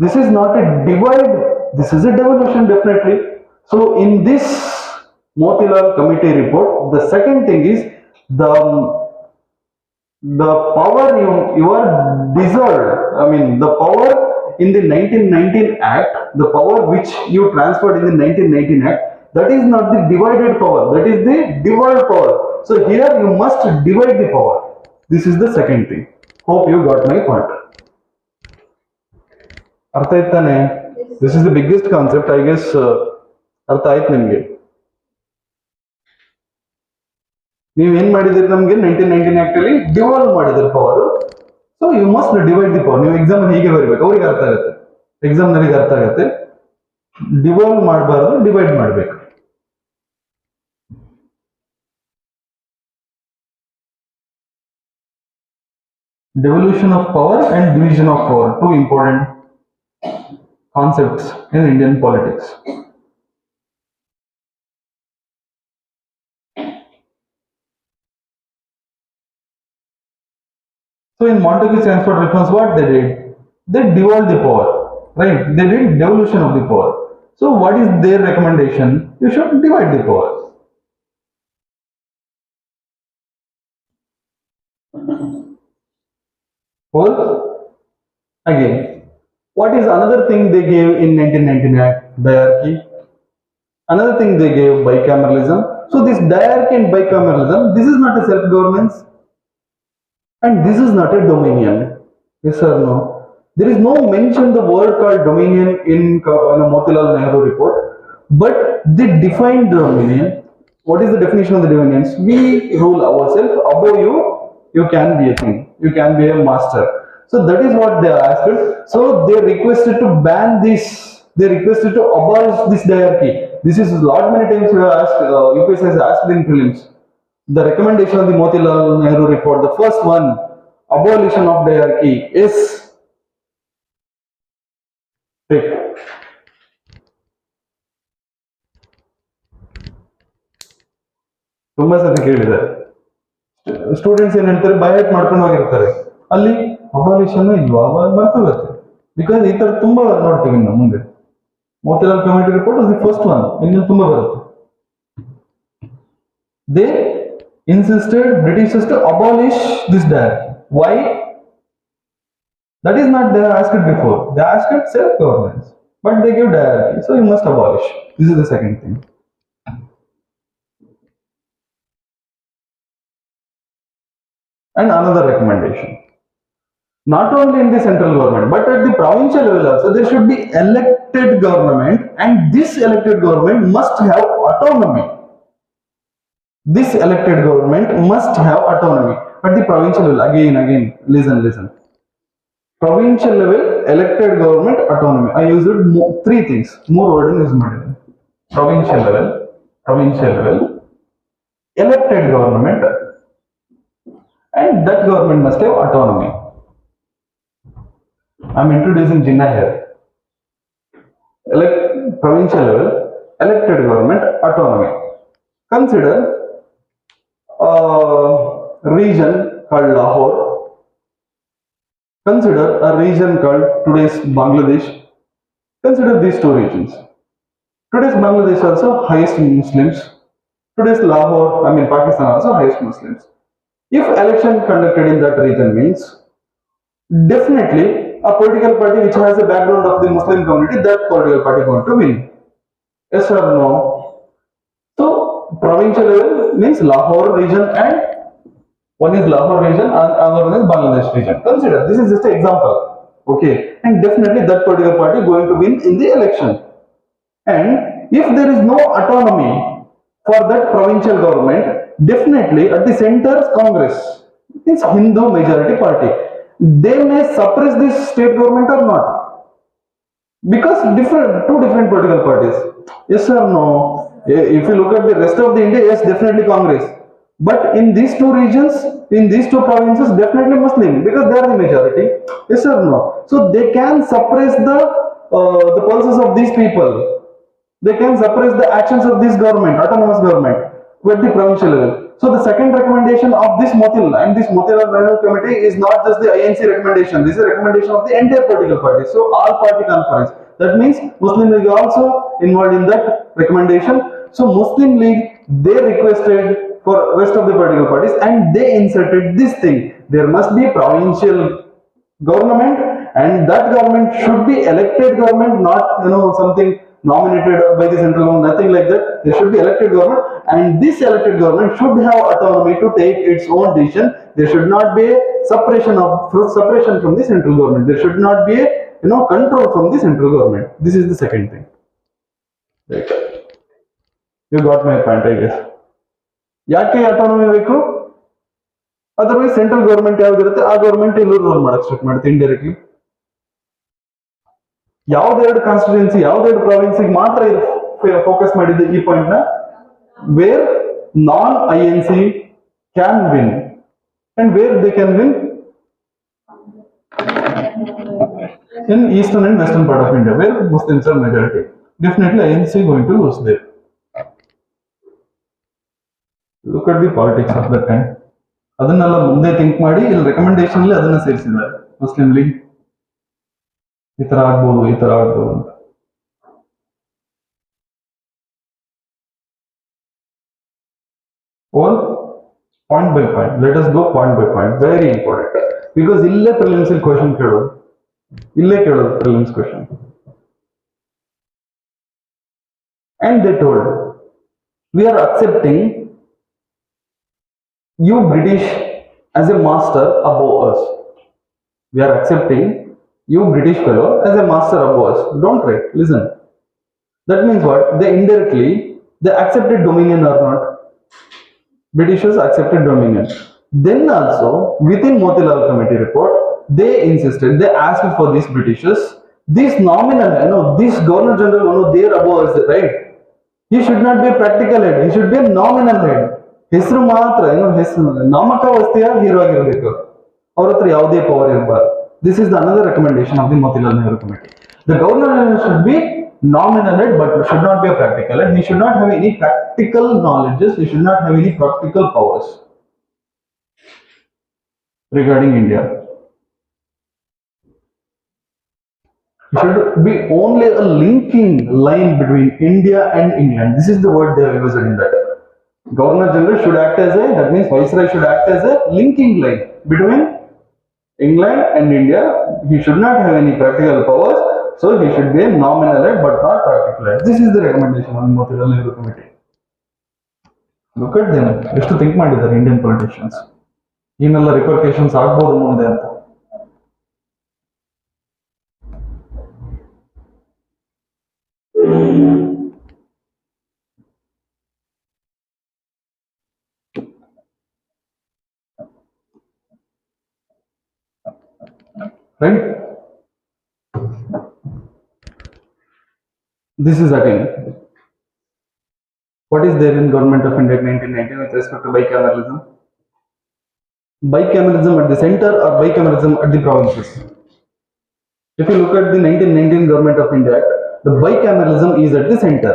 This is not a divide. This is a devolution, definitely. So in this Motilal Committee report, the second thing is the power you are deserved. I mean, the power in the 1919 Act, the power which you transferred in the 1919 Act, that is not the divided power. That is the devolved power. So here you must divide the power. This is the second thing. Hope you got my point. ಅರ್ಥ ಆಯ್ತಾನೆ? This is the biggest concept, I guess. ಅರ್ಥ ಆಯ್ತು ನಿಮ್ಗೆ? ನೀವೇನ್ ಮಾಡಿದಿರಿ? ನಮ್ಗೆ 1919 Act ಅಲ್ಲಿ devolve ಮಾಡಿದಿರಿ power. So you must divide the power. ನೀವು ಎಕ್ಸಾಮ್ ಹೀಗೆ ಬರಬೇಕು, ಅವ್ರಿಗೆ ಅರ್ಥ ಆಗುತ್ತೆ, ಎಕ್ಸಾಮ್ ನರಿಗೆ ಅರ್ಥ ಆಗುತ್ತೆ. ಡಿವಾಲ್ವ್ ಮಾಡಬಾರ್ದು, ಡಿವೈಡ್ ಮಾಡಬೇಕು. Devolution of power and division of power, two important concepts in Indian politics. So in Montagu's transfer reforms, what they did? They devolved the power, right? They did devolution of the power. So what is their recommendation? You should divide the power. Or again, what is another thing they gave in 1919 Act? Diarchy. Another thing they gave, bicameralism. So this diarchy and bicameralism, this is not a self-governance. And this is not a dominion. Yes or no? There is no mention the word called dominion in Motilal Nehru report, but they defined dominion. What is the definition of the dominions? We rule ourselves. Above you, you can be a king. You can be a master. So that is what they asked. So they requested to ban this. They requested to abolish this diarchy. This is a lot many times we have asked. UPSC has asked in prelims. The recommendation of the Motilal Nehru report, the first one, abolition of diarchy, is pick. ತುಂಬಾ ಸತಿ ಕೇಳಿದ್ದಾರೆ. Students ಏನ್ ಹೇಳ್ತಾರೆ, ಬಯೋಟ್ ಮಾಡ್ಕೊಂಡು ಹೋಗಿರ್ತಾರೆ, ಅಲ್ಲಿ abolition ಇಲ್ವಾ ಅವಾಗ ಮರ್ತೋಗುತ್ತೆ. ಬಿಕಾಸ್ ಈ ತರ ತುಂಬಾ ನೋಡ್ತೀವಿ ಇನ್ನು ಮುಂದೆ. Motilal committee report the first one, ಇನ್ನು ತುಂಬಾ ಬರುತ್ತೆ. They insisted Britishers to abolish this direct. Why? That is not they asked before. They asked self governance, but they give directly, so you must abolish. This is the second thing. And another recommendation, not only in the central government but at the provincial level also, there should be elected government, and this elected government must have autonomy. This elected government must have autonomy at the provincial level. Again, listen. Provincial level, elected government, autonomy. I used three things. More wording is made. Provincial level, elected government, and that government must have autonomy. I'm introducing Jinnah here. Provincial level, elected government, autonomy. Consider a region called Lahore. Consider a region called today's Bangladesh. Consider these two regions. Today's Bangladesh also highest Muslims. Today's Lahore, Pakistan also highest Muslims. If election conducted in that region means, definitely a political party which has a background of the Muslim community, that political party going to win. Yes or no? So provincial level means Lahore region, and one is Lahore region and another one is Bangladesh region. Consider, this is just an example. Okay, and definitely that political party going to win in the election. And if there is no autonomy for that provincial government, definitely at the center's Congress, it's Hindu majority party, they may suppress this state government or not, because two different political parties. Yes or no? If you look at the rest of the India, yes, definitely Congress, but in these two regions, in these two provinces, definitely Muslim, because they are the majority. Yes or no? So they can suppress the pulses of these people. They can suppress the actions of this government, autonomous government, with the provincial level. So the second recommendation of this Motilal and this Motilal Nehru Committee is not just the INC recommendation. This is a recommendation of the entire political party. So all party conference. That means Muslim League also involved in that recommendation. So Muslim League, they requested for rest of the political parties, and they inserted this thing. There must be provincial government, and that government should be elected government, not something nominated by the central government, nothing like that. There should be elected government, and this elected government should have autonomy to take its own decision. There should not be a separation from the central government. There should not be a control from the central government. This is the second thing. Right. You got my point, I guess. ಯಾಕೆ autonomy ಬೇಕು? Otherwise central government ಯಾವ್ದಿರುತ್ತೆ ಆ government ಎಲ್ಲರೂ rule ಮಾಡಕ್ start ಮಾಡುತ್ತೆ indirectly. ಯಾವ್ದೆರಡು constituency, ಯಾವ್ದೆರಡು province ಮಾತ್ರ ಫೋಕಸ್ ಮಾಡಿದ್ದು ಈ ಪಾಯಿಂಟ್ ನ, where non INC can win and where they can win in eastern and western part of India, where Muslims are majority. Definitely INC going to lose there. Look at the politics of that time. ಅದನ್ನೆಲ್ಲ ಮುಂದೆ think ಮಾಡಿ ಇಲ್ಲಿ recommendation ಅಲ್ಲಿ ಅದನ್ನ ಸೇರಿಸಿದ್ದಾರೆ. Muslim league ಈ ತರ ಆಗ್ಬೋದು ಅಂತ. Or point by point. Let us go point by point. Very important. Because ಇಲ್ಲೇ ಪ್ರಿಲಿಮ್ಸ್ ಕ್ವಶನ್ ಕೇಳೋದು. Prelims question. And they told, we are accepting you British as a master above us. We are accepting you British fellow as a master above us. Don't write, listen. That means what? They indirectly, they accepted dominion or not? Britishers accepted dominion. Then also, within Motilal Committee report, they insisted, they asked for these Britishers, this nominal, this Governor General, they are above us, right? He should not be a practical head, he should be a nominal head. ಮಾತ್ರ ಹೆಸರು ನಾಮಕಾವಸ್ಥೆಯ hero ಆಗಿರ್ಬೇಕು, ಅವ್ರ ಹತ್ರ ಯಾವುದೇ power ಇರಬಾರ್ದು. This is the another recommendation of the Motilal Nehru Committee. The governor should be nominal head, but should not be a practical head. He should not have any practical knowledges. He should not have any practical powers regarding India. It should be only a linking line between India and England. This is the word they have used in that. Governor General should act as a, that means Viceroy should act as a linking line between England and India. He should not have any practical powers, so he should be a nominal head but not practical head. This is the recommendation of the Motilal Nehru Committee. Look at them. ಎಷ್ಟು think ಮಾಡಿದ್ದಾರೆ Indian politicians. ಏನೆಲ್ಲ ರಿಪರ್ಕೇಶನ್ಸ್ ಆಗ್ಬೋದು ಮುಂದೆ ಅಂತ. Right? This is again what is there in Government of India 1919 with respect to bicameralism? Bicameralism at the center or bicameralism at the provinces? If you look at the 1919 Government of India Act, the bicameralism is at the center.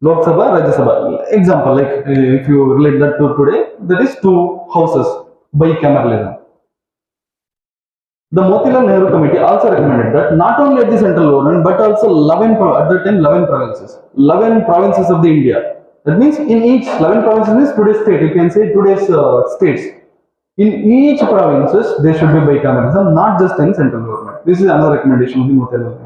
Lok Sabha, Rajya Sabha. Example, like if you relate that to today, there is two houses, bicameralism. The Motilal Nehru Committee also recommended that not only at the central government but also 11 at that time 11 provinces. 11 provinces of the India. That means in each 11 provinces is today's state. You can say today's states. In each provinces there should be bicameralism, not just in central government. This is another recommendation of the Motilal Nehru Committee.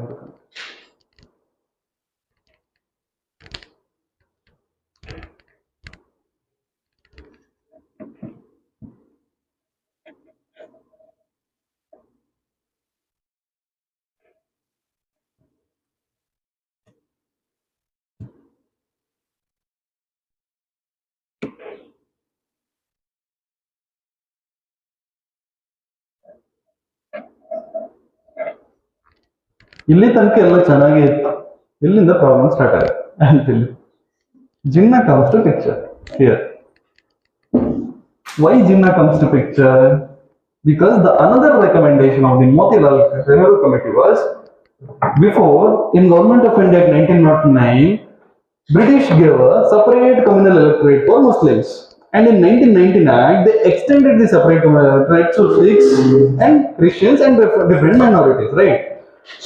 ಇಲ್ಲಿ ತನಕ ಎಲ್ಲ ಚೆನ್ನಾಗಿ ಇತ್ತು. ಇಲ್ಲಿಂದ problem start ಆಗುತ್ತೆ. ಅಂತಿಲ್ಲಿ Jinnah comes to picture here. Why Jinnah comes to picture? Because the another recommendation of the Motilal Nehru Committee was, before in Government of India 1909, British gave a separate communal electorate for Muslims, and in 1999 they extended the separate communal electorate to Sikhs and Christians and different minorities, right?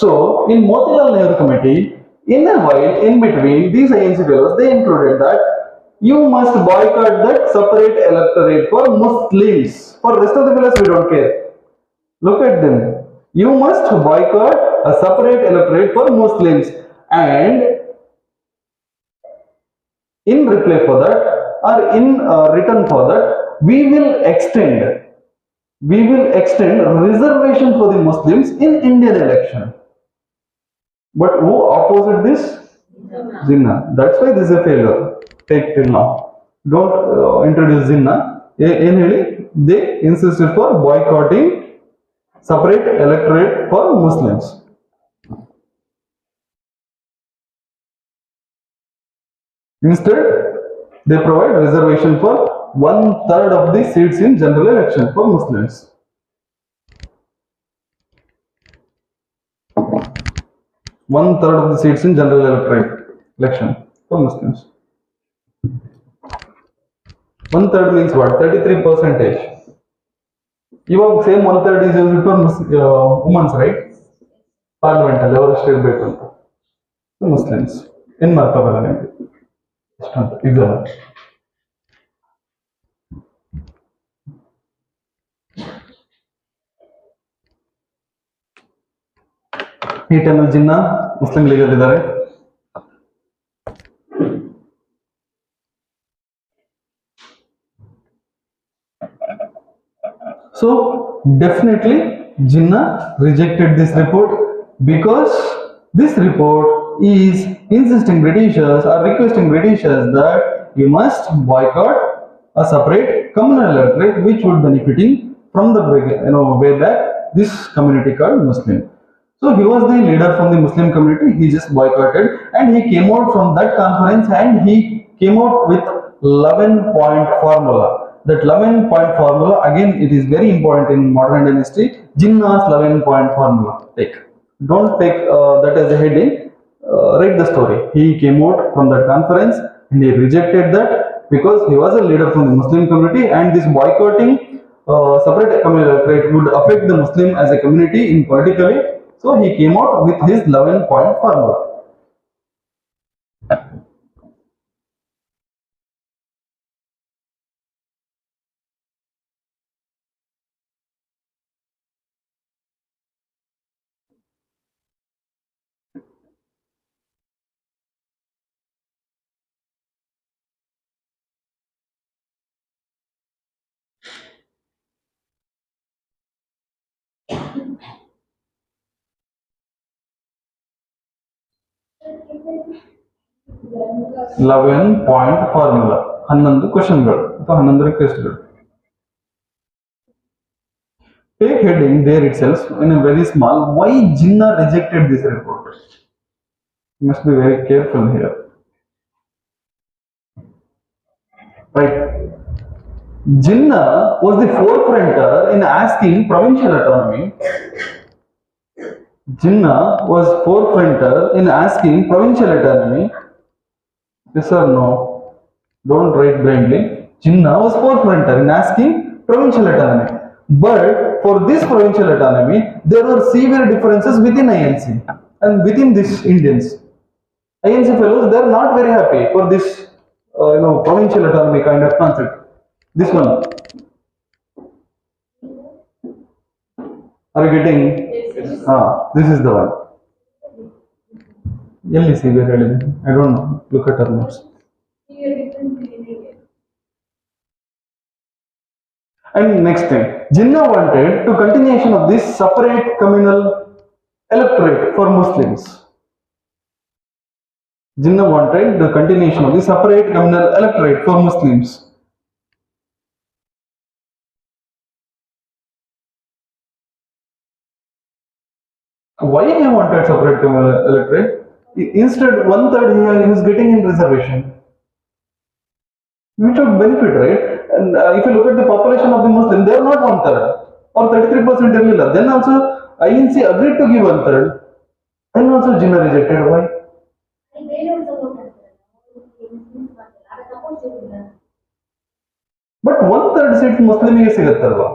So in Motilal Nehru Committee, in a while in between these ANC fellows, they included that you must boycott that separate electorate for Muslims. For rest of the fellows we don't care. Look at them. You must boycott a separate electorate for Muslims, and in reply for that, or in return for that, we will extend reservation for the Muslims in Indian election. But who opposed this? Jinnah. That's why this is a failure. Take till now. Don't introduce Jinnah. They insisted for boycotting separate electorate for Muslims. Instead, they provide reservation for 1/3 of the seats in general election for Muslims. One-third of the seats in general electorate election for Muslims. 1/3 means what? 33%. ಇವಾಗ same 1/3 is used for women's, right? Parliament ಅಲ್ಲಿ ಅವರಷ್ಟು ಇರಬೇಕು ಅಂತ. Muslims ಏನ್ ಮಾಡ್ತಾ ಬರಲ್ಲ ನಿಮಗೆ ಅಷ್ಟಂತ ಇದಲ್ಲ. ಈ ಟೈಮಲ್ಲಿ ಜಿನ್ನಾ ಮುಸ್ಲಿಂ ಲೀಗ್ ಅಲ್ಲಿದ್ದಾರೆ. So definitely Jinnah rejected this report because this report is insisting Britishers or requesting Britishers that you must boycott a separate communal electorate which would benefiting from the way back this community called Muslim. So he was the leader from the Muslim community. He just boycotted and he came out from that conference and he came out with 11-point formula. that 11-point formula, again, it is very important in modern Indian history. Jinnah's 11-point formula. Don't take that as a heading. Read the story. He came out from that conference and he rejected that because he was a leader from the Muslim community, and this boycotting separate electorate would affect the Muslim as a community in politically. So he came out with his 11-point formula. Eleven point formula 11 ಕ್ವಶನ್ಗಳು ಅಥವಾ 11 ರಿಕ್ವೆಸ್ಟ್ಗಳು. Take heading there itself in a very small. Why Jinnah rejected this report? You must be very careful here. Right. Jinnah was the forefronter in asking provincial autonomy. Jinnah was forefronter in asking provincial autonomy. Yes or no? Don't write blindly. Jinnah was forefronter in asking provincial autonomy. But for this provincial autonomy, there were severe differences within INC and within these Indians. INC fellows, they are not very happy for this, provincial autonomy kind of concept. This one. Are you getting? This is the one. I don't know. Look at our notes. And next thing, Jinnah wanted to continuation of this separate communal electorate for Muslims. Jinnah wanted the continuation of the separate communal electorate for Muslims. Why he wanted separate communal electorate? Instead, 1/3 he was getting in reservation, which would benefit, right? And if you look at the population of the Muslim, they are not 1/3 or 33% earlier. Then also INC agreed to give 1/3. Then also Jinnah rejected. Why? But 1/3 seats Muslim ಗೆ ಸಿಗುತ್ತಲ್ವಾ?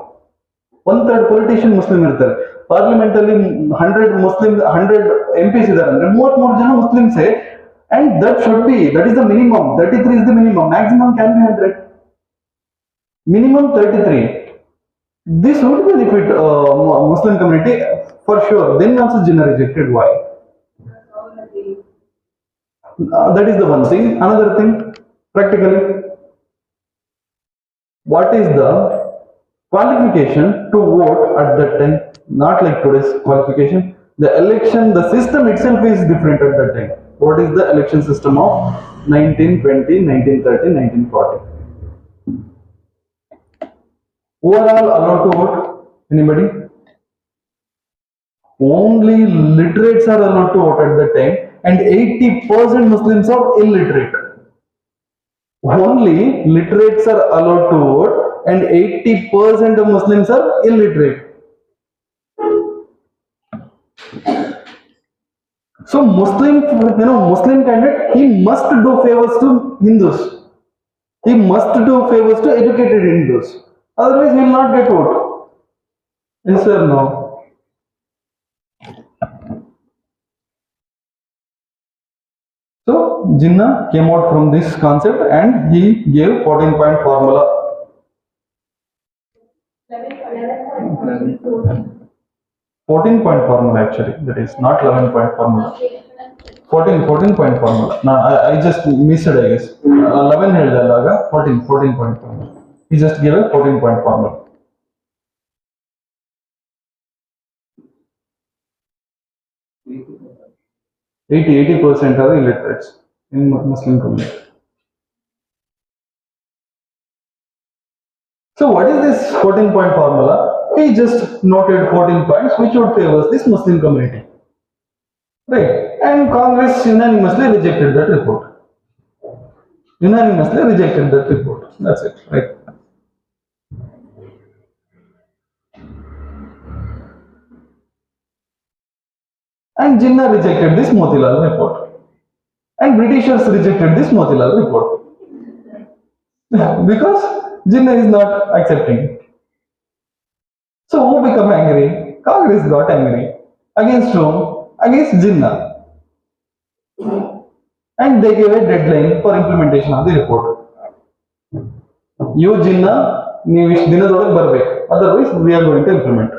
1/3 politician Muslim ಇರ್ತಾರೆ. Parliament ಅಲ್ಲಿ 100 Muslim 100 MPs ಇದ್ದಾರೆ ಅಂದ್ರೆ 33 ಜನ Muslims, and that is the minimum. 33 is the minimum. Maximum can be 100. Minimum 33. This would benefit Muslim community for sure. Then also Jinnah rejected. Why? That is the one thing. Another thing, practically, what is the qualification to vote at that time? Not like today's qualification. The election, the system itself is different at that time. What is the election system of 1920, 1930, 1940? Who are all allowed to vote? Anybody? Only literates are allowed to vote at that time, and 80% Muslims are illiterate. Only literates are allowed to vote, and 80% of Muslims are illiterate. So Muslim candidate, he must do favors to Hindus. He must do favors to educated Hindus. Otherwise, he will not get vote. Yes or no? So Jinnah came out from this concept and he gave 14-point formula. 14-point formula actually, that is not 11-point formula. 14-point formula. No, I just missed it, I guess. 11 ಹೇಳಿದಲ್ಲಾಗ 14-point formula. He just gave a 14-point formula. 80% are illiterates in Muslim community. So what is this 14-point formula? We just noted 14 points which would favor this Muslim community. Right. And Congress unanimously rejected that report. That's it. Right. And Jinnah rejected this Motilal report. And Britishers rejected this Motilal report. Because Jinnah is not accepting. So who became angry? Congress got angry. Against whom? Against Jinnah. And they gave a deadline for implementation of the report. You Jinnah, ನೀವು ಇಷ್ಟು ದಿನದೊಳಗೆ ಬರಬೇಕು, otherwise we are going to implement.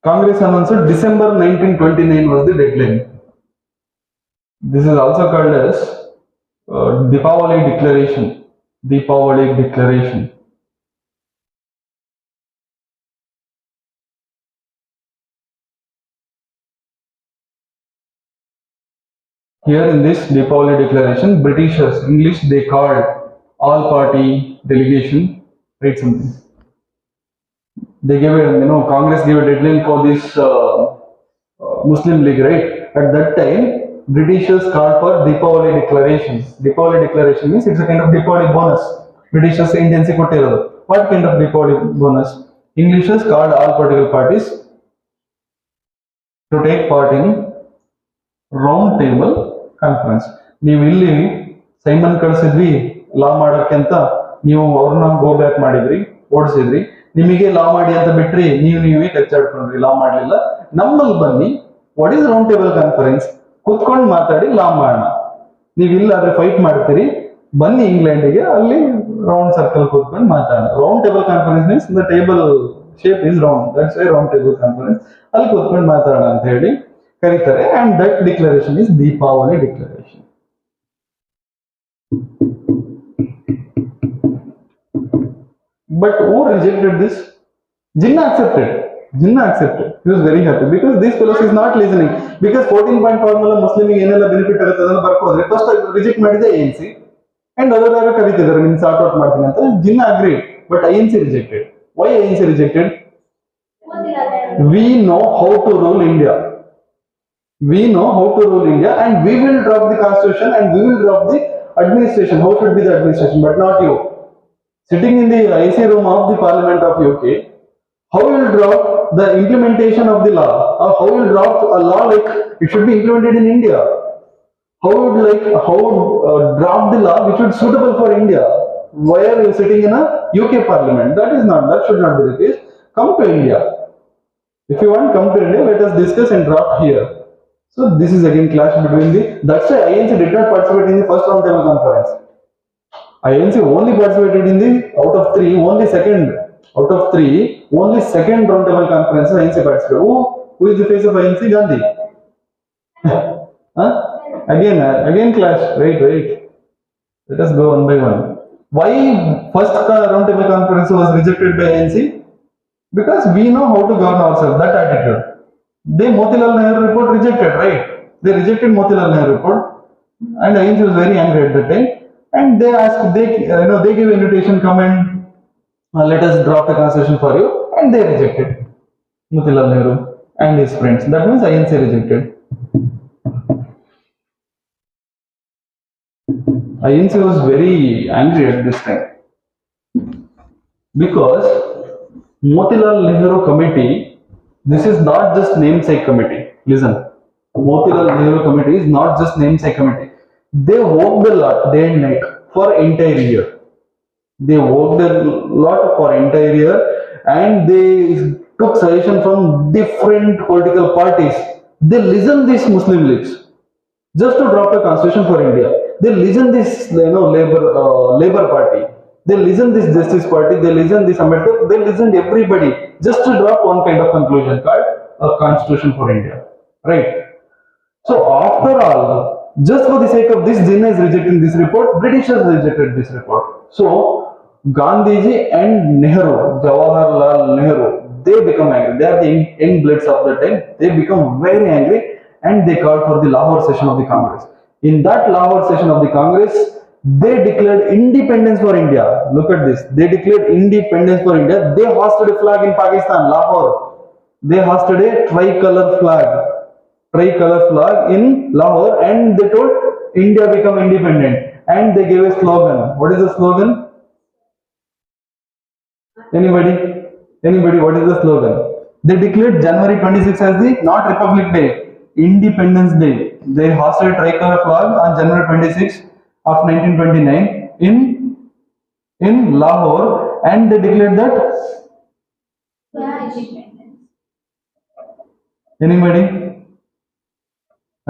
Congress announced December 1929 was the deadline. This is also called as Deepavali Declaration. Deepavali Declaration. Here in this Deepavali Declaration, Britishers, English, they called all party delegation. Read something. They gave a, Congress gave a deadline for this Muslim League, right? At that time, Britishers called for Deepavali Declaration. Deepavali Declaration means it's a kind of Deepavali bonus. Britishers Indians ಕೊಟ್ಟಿರೋದು. What kind of Deepavali bonus? Englishers called all political parties to take part in round table conference. ನೀವು ಇಲ್ಲಿ Simon ಕಳಿಸಿದ್ವಿ ಲಾ ಮಾಡೋಕೆ ಅಂತ, ನೀವು ಅವ್ರನ್ನ go back ಮಾಡಿದ್ರಿ, ಓಡಿಸಿದ್ರಿ, ನಿಮಗೆ ಲಾ ಮಾಡಿ ಅಂತ ಬಿಟ್ರಿ, ನೀವೇ ಕಚ್ಚಾಡ್ಕೊಂಡ್ರಿ, ಲಾ ಮಾಡ್ಲಿಲ್ಲ. ನಮ್ಮಲ್ಲಿ ಬನ್ನಿ, what is round table conference, ಕುತ್ಕೊಂಡು ಮಾತಾಡಿ ಲಾ ಮಾಡೋಣ. ನೀವು ಇಲ್ಲಾದ್ರೆ ಫೈಟ್ ಮಾಡ್ತೀರಿ, ಬನ್ನಿ ಇಂಗ್ಲೆಂಡ್ಗೆ, ಅಲ್ಲಿ ರೌಂಡ್ ಸರ್ಕಲ್ ಕೂತ್ಕೊಂಡು ಮಾತಾಡೋಣ. Round table conference means the table shape is round, that's why round table conference. ಅಲ್ಲಿ ಕೂತ್ಕೊಂಡು ಮಾತಾಡೋಣ ಅಂತ ಹೇಳಿ ಕರೀತಾರೆ. And that declaration is Deepavali declaration. But who rejected this? Jinnah accepted. Jinnah accepted. He was very happy because these fellows is not listening. Because 14-point formula Muslim ಏನೆಲ್ಲ benefit ಆಗುತ್ತೆ ಅದನ್ನ ಬರ್ಕೋದ್ರೆ first reject ಮಾಡಿದೆ ANC and ಅದರ ಕರೀತಿದ್ದಾರೆ ನಿಮ್ sort out ಮಾಡ್ತೀನಿ ಅಂತ. Jinnah agreed, but ANC rejected. Why ANC rejected? We know how to rule India. We know how to rule India and we will drop the constitution and we will drop the administration. How should be the administration, but not you. Sitting in the IC room of the Parliament of UK, how you will drop the implementation of the law, or how you will drop a law like it should be implemented in India? How would drop the law which would suitable for India? Why are you sitting in a UK Parliament? That should not be the case. Come to India. If you want, come to India. Let us discuss and draft here. So this is again clash between that's why INC did not participate in the first round table conference. INC only participated in the out of three only second round table conference INC participated. Who is the face of INC? Gandhi. Huh? Again clash. Wait. Let us go one by one. Why first round table conference was rejected by INC? Because we know how to govern ourselves. That attitude. They Motilal Nehru report rejected, right? They rejected Motilal Nehru report, and INC was very angry at that time. And they asked, they gave invitation, come and let us draft a constitution for you, and they rejected Motilal Nehru and his friends. That means INC rejected. INC was very angry at this time because Motilal Nehru committee, this is not just namesake committee. Listen, Motilal Nehru committee is not just namesake committee. They worked a lot day and night for entire year. They worked a lot for entire year and they took suggestion from different political parties. They listened these Muslim leagues just to draft a constitution for India. They listened this Labour Party. They listened this Justice Party. They listened this Ambedkar. They listened everybody just to draft one kind of conclusion called a constitution for India. Right? So after all, just for the sake of this, Jinnah is rejecting this report. Britishers rejected this report. So Gandhiji and Nehru, Jawaharlal Nehru, they become angry. They are the young bloods of the time. They become very angry and they called for the Lahore session of the Congress. In that Lahore session of the Congress, they declared independence for India. Look at this. They declared independence for India. They hoisted a flag in Pakistan, Lahore. they hosted a tricolor flag in Lahore, and they told India become independent, and they gave a slogan. What is the slogan? Anybody? Anybody? What is the slogan? They declared January 26 as the not Republic Day, Independence Day. They hosted a tricolor flag on January 26 of 1929 in Lahore, and they declared that. Anybody?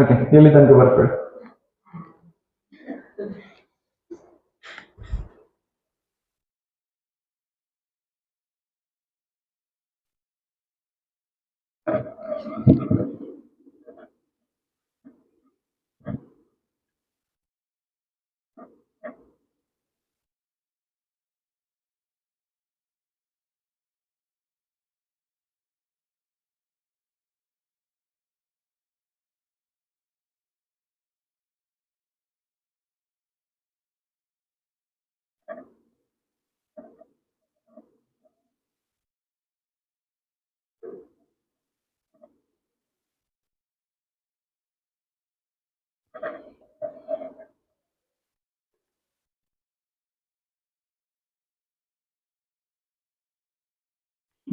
Okay, ಇಲ್ಲಿ ತನಕ ಬರ್ಕೊಳ್ಳಿ.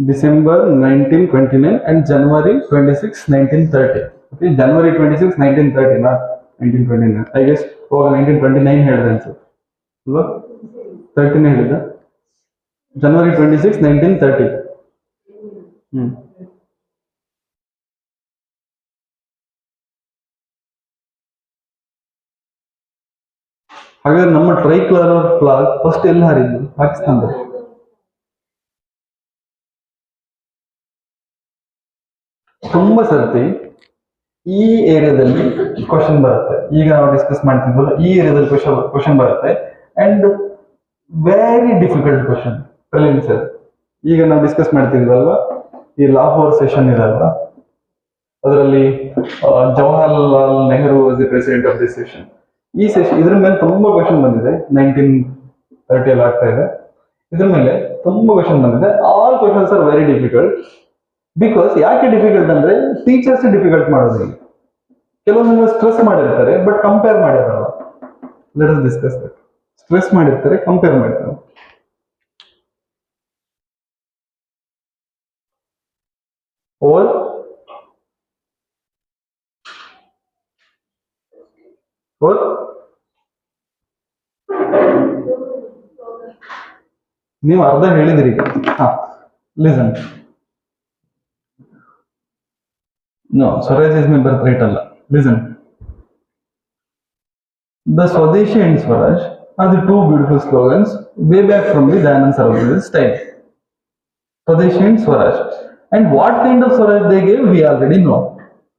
December 1929 and January 26, 1930. Okay, January 26, 1930, not 1929. I guess over 1929 ಹೇಳಿದೆ ಅನ್ಸುತ್ತೆ ಅಲ್ವಾ? 13 ಹೇಳಿದ. January 26, 1930. ಹಾಗಾದ್ರೆ ನಮ್ಮ ಟ್ರೈಕಲರ್ flag first ಎಲ್ಲಿ ಹಾರಿದ್ದು? ಪಾಕಿಸ್ತಾನದಲ್ಲಿ. ತುಂಬಾ ಸರ್ತಿ ಈ ಏರಿಯಾದಲ್ಲಿ ಕ್ವಶನ್ ಬರುತ್ತೆ. ಈಗ ನಾವು ಡಿಸ್ಕಸ್ ಮಾಡ್ತಿದ್ವಲ್ಲ, ಈ ಏರಿಯಾದಲ್ಲಿ ಕ್ವಶನ್ ಬರುತ್ತೆ, and very difficult question prelims ಅಲ್ಲಿ. ಈಗ ನಾವು ಡಿಸ್ಕಸ್ ಮಾಡ್ತಿದ್ವಲ್ವಾ, ಈ ಲಾಹೋರ್ ಸೆಷನ್ ಇದೆ ಅಲ್ವಾ, ಅದರಲ್ಲಿ Jawaharlal Nehru was the president of this session. ಈ ಸೆಷನ್ ಇದ್ರ ಮೇಲೆ ತುಂಬಾ ಕ್ವಶನ್ ಬಂದಿದೆ. 1930 ಅಲ್ಲಿ ಆಗ್ತಾ ಇದೆ. ಇದ್ರ ಮೇಲೆ ತುಂಬಾ ಕ್ವಶನ್ ಬಂದಿದೆ. All questions are very difficult. Because ಯಾಕೆ ಡಿಫಿಕಲ್ಟ್ ಅಂದ್ರೆ ಟೀಚರ್ಸ್ ಡಿಫಿಕಲ್ಟ್ ಮಾಡೋದಿಲ್ಲ. ಕೆಲವೊಂದು ಸ್ಟ್ರೆಸ್ ಮಾಡಿರ್ತಾರೆ ಬಟ್ ಕಂಪೇರ್ ಮಾಡಿರಲ್ಲ. Let us discuss that. Stress ಮಾಡಿರ್ತಾರೆ, ಕಂಪೇರ್ ಮಾಡ್ತಾರೆ. ಓವರ್ ಓವರ್ ನೀವು ಅರ್ಧ ಹೇಳಿದಿರಿ. Listen. No, Swaraj is my birthright Allah. Listen. The Swadeshi and Swaraj are the two beautiful slogans way back from the Dayanand Saraswati's time. Swadeshi and Swaraj. And what kind of Swaraj they gave, we already know.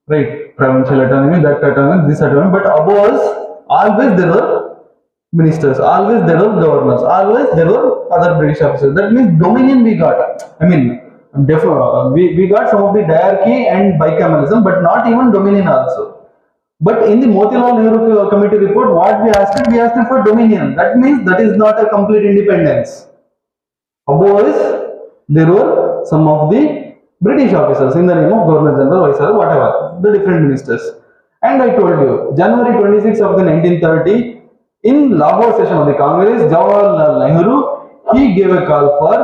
Right? Provincial autonomy, that autonomy, this autonomy. But above us, always there were ministers, always there were governors, always there were other British officers. That means dominion we got. I mean, we got some of the diarchy and bicameralism, but not even dominion also. But in the Motilal Nehru Committee report, what we asked for dominion. That means that is not a complete independence. Above us, there were some of the British officers in the name of Governor General, Viceroy, whatever, the different ministers. And I told you, January 26 of the 1930, in Lahore session of the Congress, Jawaharlal Nehru, he gave a call for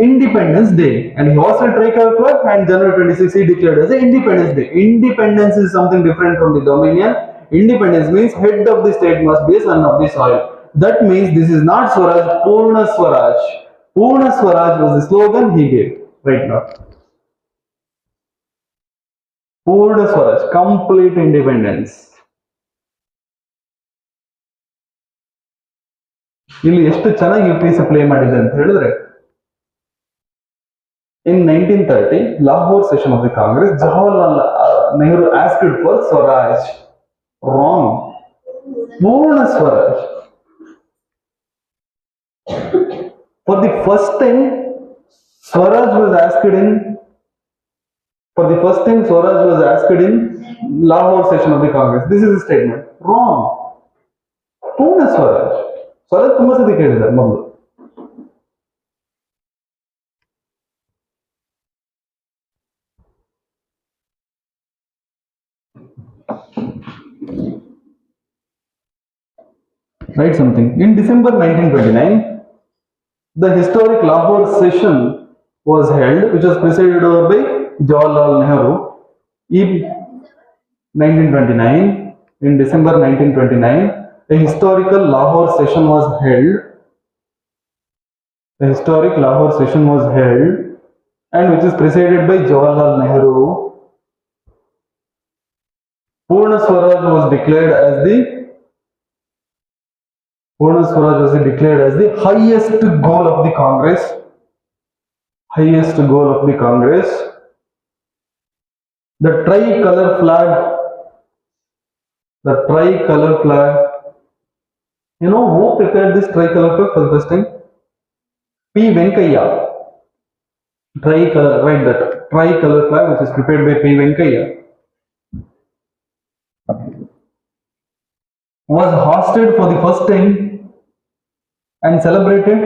Independence Day, and he was a tricolor flag, and January 26 he declared as a Independence Day. Independence is something different from the dominion. Independence means head of the state must be a son of the soil. That means this is not Swaraj, Purna Swaraj. Purna Swaraj was the slogan he gave right now. Purna Swaraj, complete independence. ಇಲ್ಲಿ ಎಷ್ಟು ಚೆನ್ನಾಗಿ UPSC play ಮಾಡಿದೆ ಅಂತ ಹೇಳಿದ್ರೆ, in 1930 Lahore session of the Congress, Jawaharlal Nehru asked for Swaraj. Wrong. Purna Swaraj. For the first time Swaraj was asked in Lahore session of the Congress. This is a statement. Wrong. Purna Swaraj. Swaraj ತುಂಬಾ ಸತಿ ಕೇಳಿದ್ದಾರೆ ಮೊದಲು. write something. In December 1929, the historic Lahore session was held, which was presided over by Jawaharlal Nehru. In 1929, in December 1929, a historical Lahore session was held. A historic Lahore session was held, and which is presided by Jawaharlal Nehru. Purna Swaraj was declared as the highest goal of the Congress. Highest goal of the Congress. The tricolor flag. You know who prepared this tricolor flag for the first time? P. Venkaiah. Tricolor, right? That tricolor flag, which is prepared by P. Venkaiah, was hosted for the first time and celebrated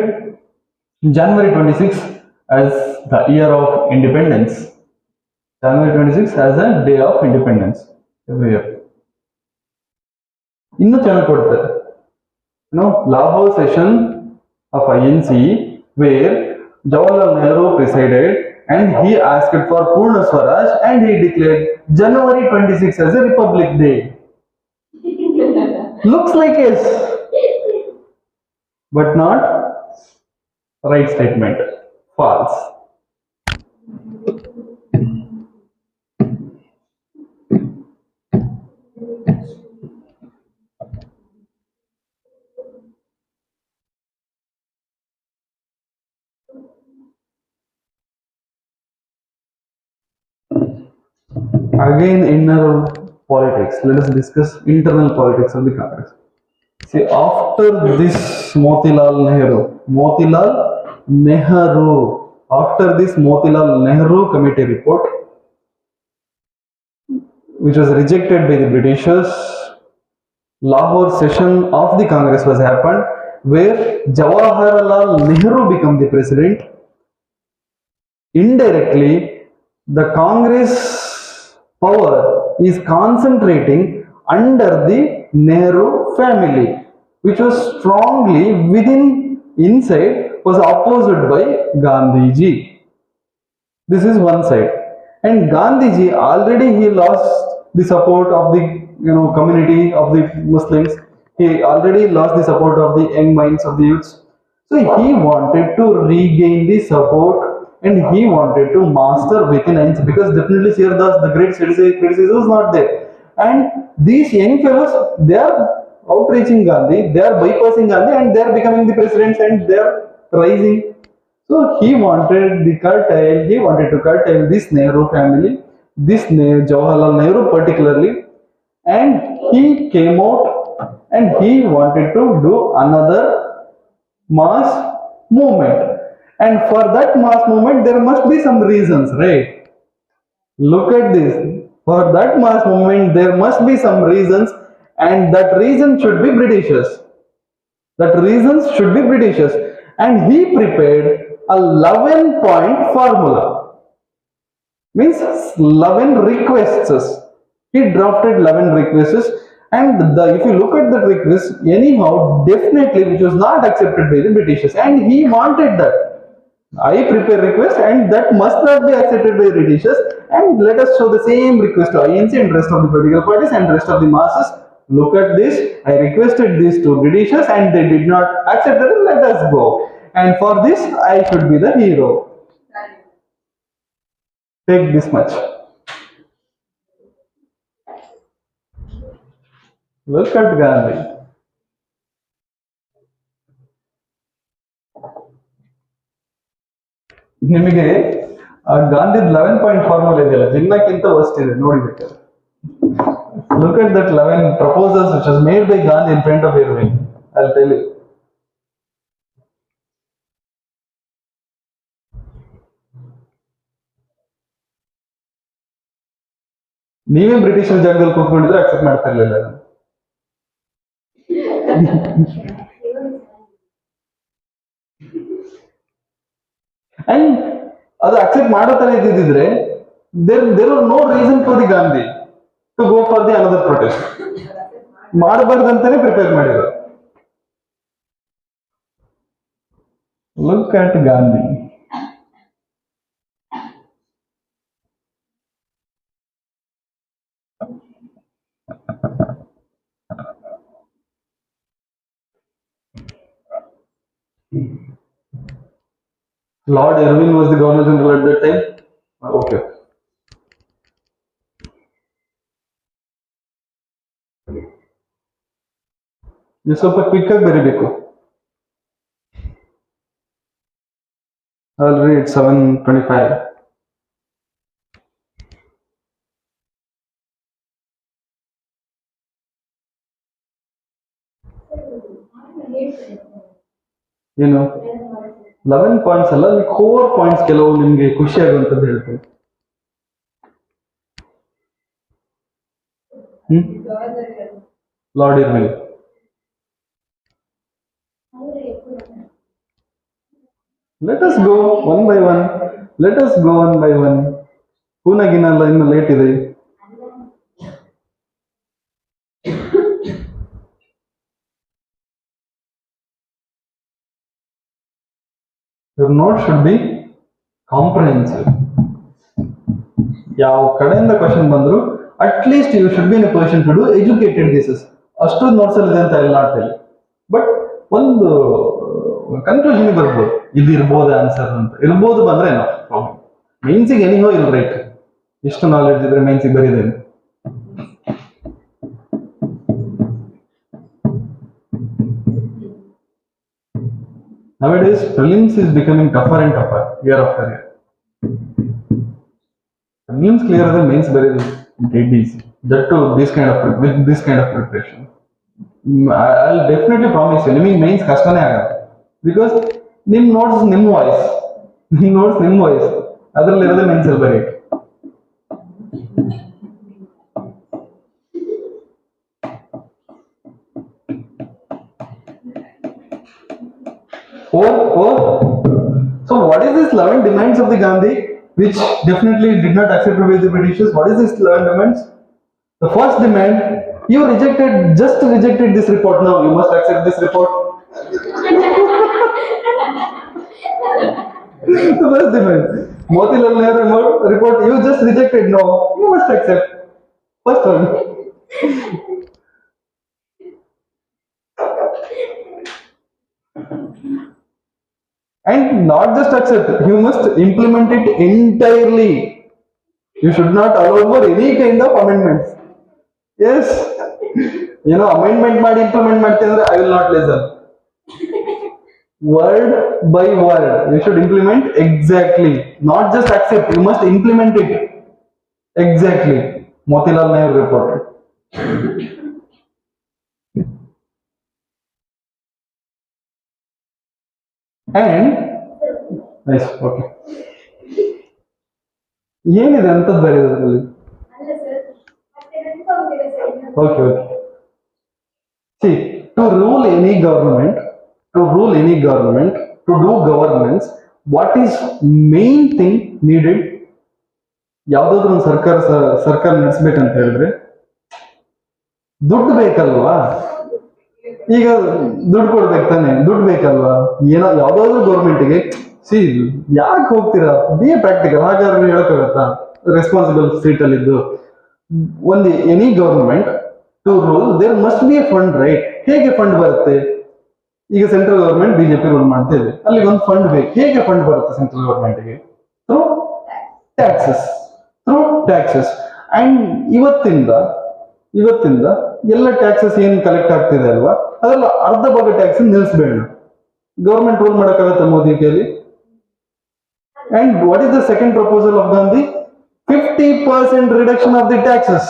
January 26 as the year of independence. January 26 as a day of independence every year. ಇನ್ನೂ ಚೆನ್ನಾಗಿ ಕೊಡ್ತಾರೆ. Lahore session of INC where Jawaharlal Nehru presided and he asked for Purna Swaraj and he declared January 26 as a Republic Day. Looks like yes, but not right statement. False. Again, inner politics. Let us discuss internal politics of the Congress. See, after this Motilal Nehru, after this Motilal Nehru committee report, which was rejected by the Britishers, Lahore session of the Congress was happened, where Jawaharlal Nehru became the president. Indirectly, the Congress power is concentrating under the Nehru family, which was strongly inside was opposed by Gandhiji. This is one side, and Gandhiji already he lost the support of the community of the Muslims. He already lost the support of the young minds of the youths. So he wanted to regain the support and he wanted to master within ends, because definitely Sirdas, the great criticism was not there. And these young fellows, they are outreaching Gandhi, they are bypassing Gandhi and they are becoming the presidents and they are rising. So he wanted to curtail this Nehru family, this Jawaharlal Nehru particularly, and he came out and he wanted to do another mass movement. And for that mass movement, there must be some reasons, right? Look at this. For that mass movement, there must be some reasons, and that reason should be Britishers. And he prepared a 11-point formula. Means 11 requests. He drafted 11 requests, and if you look at the request, anyhow, definitely which was not accepted by the Britishers, and he wanted that. I prepare request and that must not be accepted by the Britishers, and let us show the same request to INC and rest of the political parties and rest of the masses. Look at this. I requested this to Britishers and they did not accept it. Let us go. And for this, I should be the hero. Take this much. Look at Gandhi. ನಿಮಗೆ Gandhi 11-point formula ಇದೆಯಲ್ಲ, ಜಿನ್ನಕ್ಕಿಂತ worst ಇದೆ, ನೋಡಿಬೇಕಾದ್ರೆ. Look at that 11 proposals which was made by Gandhi in front of Irving. I'll tell you. ನೀವೇ ಬ್ರಿಟಿಷರ್ ಜಾಗದಲ್ಲಿ ಕೂತ್ಕೊಂಡಿದ್ರೆ accept ಮಾಡ್ತಾ ಇರ್ಲಿಲ್ಲ. And ಅದು accept ಮಾಡೋ ತರ ಇದ್ದಿದ್ರೆ there was no reason for the Gandhi to go for the another protest. ಮಾಡಬಾರ್ದಂತಾನೆ prepare ಮಾಡಿದ್ರು. Look at Gandhi. Lord Irwin was the Governor General at that time. Okay. ನೀವು ಸ್ವಲ್ಪ ಕ್ವಿಕ್ ಆಗಿ ಬರೀಬೇಕು. Already it's 7:25. ಏನು 11 ಪಾಯಿಂಟ್ಸ್ ಅಲ್ಲ, ಅಲ್ಲಿ 4 points ಕೆಲವು ನಿಮ್ಗೆ ಖುಷಿ ಆಗುವಂತದ್ದು ಹೇಳ್ತೀನಿ. Lord Irwin. Let us go one by one. Let us go one by one. ಪೂನಾಗಿನಲ್ಲ, ಇನ್ನು ಲೇಟ್ ಇದೆ. Your note should be comprehensive. ಯಾವ ಕಡೆಯಿಂದ ಕ್ವಶನ್ ಬಂದ್ರು at least you should be in a position to do educated guesses. ಅಷ್ಟು notes ಅಲ್ಲಿ ಇದೆ ಅಂತ ಎಲ್ಲ ನಾಟ್ ಬಟ್ ಒಂದು ಕನ್ಕ್ಲೂಷನ್ ಬರ್ಬೋದು, ಇದು ಇರ್ಬೋದು ಆನ್ಸರ್ ಅಂತ. ಇರ್ಬೋದು ಬಂದ್ರೆ ಮೈನ್ಸಿಗೆ ಎನಿಹೋ ಇಲ್ಲ ರೈಟ್. ಇಷ್ಟು ನಾಲೆಡ್ಜ್ ಇದ್ರೆ ಮೈನ್ಸಿಗೆ ಬರೀದೇನೆ. Nowadays, prelims is becoming tougher and tougher year after year. Prelims clear are the mains very dead easy. That too, with this kind of preparation. I'll definitely promise you, ನಿಮಗೆ mains ಕಷ್ಟನೇ ಆಗಲ್ಲ. Because ನಿಮ್ಮ notes ನಿಮ್ಮ voice, ಅದರಲ್ಲಿ ಇರೋದೇ mains ಅಲ್ಲಿ ಬರೀ. So what is this 11 demands of the Gandhi, which definitely did not accept by the Britishers? What is this 11 demands? The first demand, you just rejected this report. Now you must accept this report. The first demand, Motilal Nehru report, you just rejected. No, you must accept. First one. And not just accept, you must implement it entirely. You should not allow for any kind of amendments. Yes, amendment ಮಾಡಿ implement ಮಾಡ್ತಿದ್ರೆ I will not listen. Word by word, you should implement exactly. Not just accept, you must implement it exactly. Motilal Nehru report. And nice, okay. ಏನಿದೆ ಅಂತದ್ದು ಬರೆಯೋದ್ರಲ್ಲಿ? Okay. See, to rule any government, to do governance, what is main thing needed? ಯಾವ್ದಾದ್ರು ಒಂದು ಸರ್ಕಾರ ನಡೆಸ್ಬೇಕಂತ ಹೇಳಿದ್ರೆ ದುಡ್ಡು ಬೇಕಲ್ವಾ? ಈಗ ದುಡ್ಡು ಕೊಡ್ಬೇಕು ತಾನೆ, ದುಡ್ಡು ಬೇಕಲ್ವಾ? ಯಾವ್ದಾದ್ರು ಗೌರ್ಮೆಂಟ್ಗೆ ಯಾಕೆ ಹೋಗ್ತೀರಾ, ಬಿ ಎ ಪ್ರಾಕ್ಟಿಕಲ್. ಹಾಗಾದ್ರೆ ಹೇಳಕ್ಕಾಗತ್ತಾ? ರೆಸ್ಪಾನ್ಸಿಬಲ್ ಸೀಟ್ ಅಲ್ಲಿ ಇದ್ದು ಒಂದು any government to rule there must be a fund, right? ಹೇಗೆ ಫಂಡ್ ಬರುತ್ತೆ? ಈಗ ಸೆಂಟ್ರಲ್ ಗವರ್ಮೆಂಟ್ ಬಿಜೆಪಿ ರೂಲ್ ಮಾಡ್ತಾ ಇದೆ, ಅಲ್ಲಿಗೆ ಒಂದು ಫಂಡ್ ಬೇಕು. ಹೇಗೆ ಫಂಡ್ ಬರುತ್ತೆ ಸೆಂಟ್ರಲ್ ಗವರ್ಮೆಂಟ್ಗೆ? Through taxes. ಅಂಡ್ ಇವತ್ತಿಂದ ಎಲ್ಲ ಟ್ಯಾಕ್ಸಸ್ ಏನ್ ಕಲೆಕ್ಟ್ ಆಗ್ತಿದೆ ಅಲ್ವಾ, ಅದೆಲ್ಲ ಅರ್ಧ ಭಾಗ ಟ್ಯಾಕ್ಸ್ ನಿಲ್ಲಿಸ್ಬೇಡ. ಗವರ್ಮೆಂಟ್ ರೂಲ್ ಮಾಡಕ್ಕಾಗತ್ತೆ ಮೋದಿ ಕೈಲಿ? And what is the second proposal of Gandhi? 50% reduction of the taxes.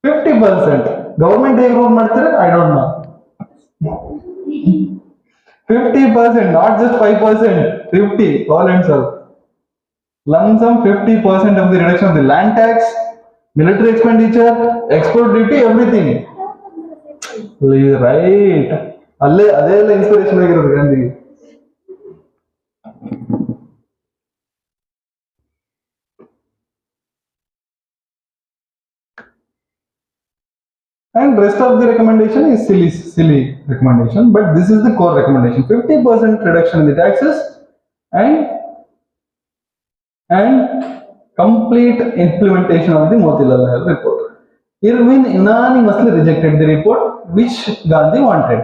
50%. Government ಹೇಗೆ ರೂಲ್ ಮಾಡ್ತಾರೆ I don't know. 50%, not just 5%. 50, all and all. Lump sum 50% of the reduction of the land tax, military expenditure, export duty, everything. Right. ಅದೇ ಎಲ್ಲ inspiration ಆಗಿರೋದು ಗಾಂಧಿಗೆ. And rest of the recommendation is silly recommendation, but this is the core recommendation: 50% reduction in the taxes and complete implementation of the Motilal Nehru report. Irwin unanimously rejected the report which Gandhi wanted.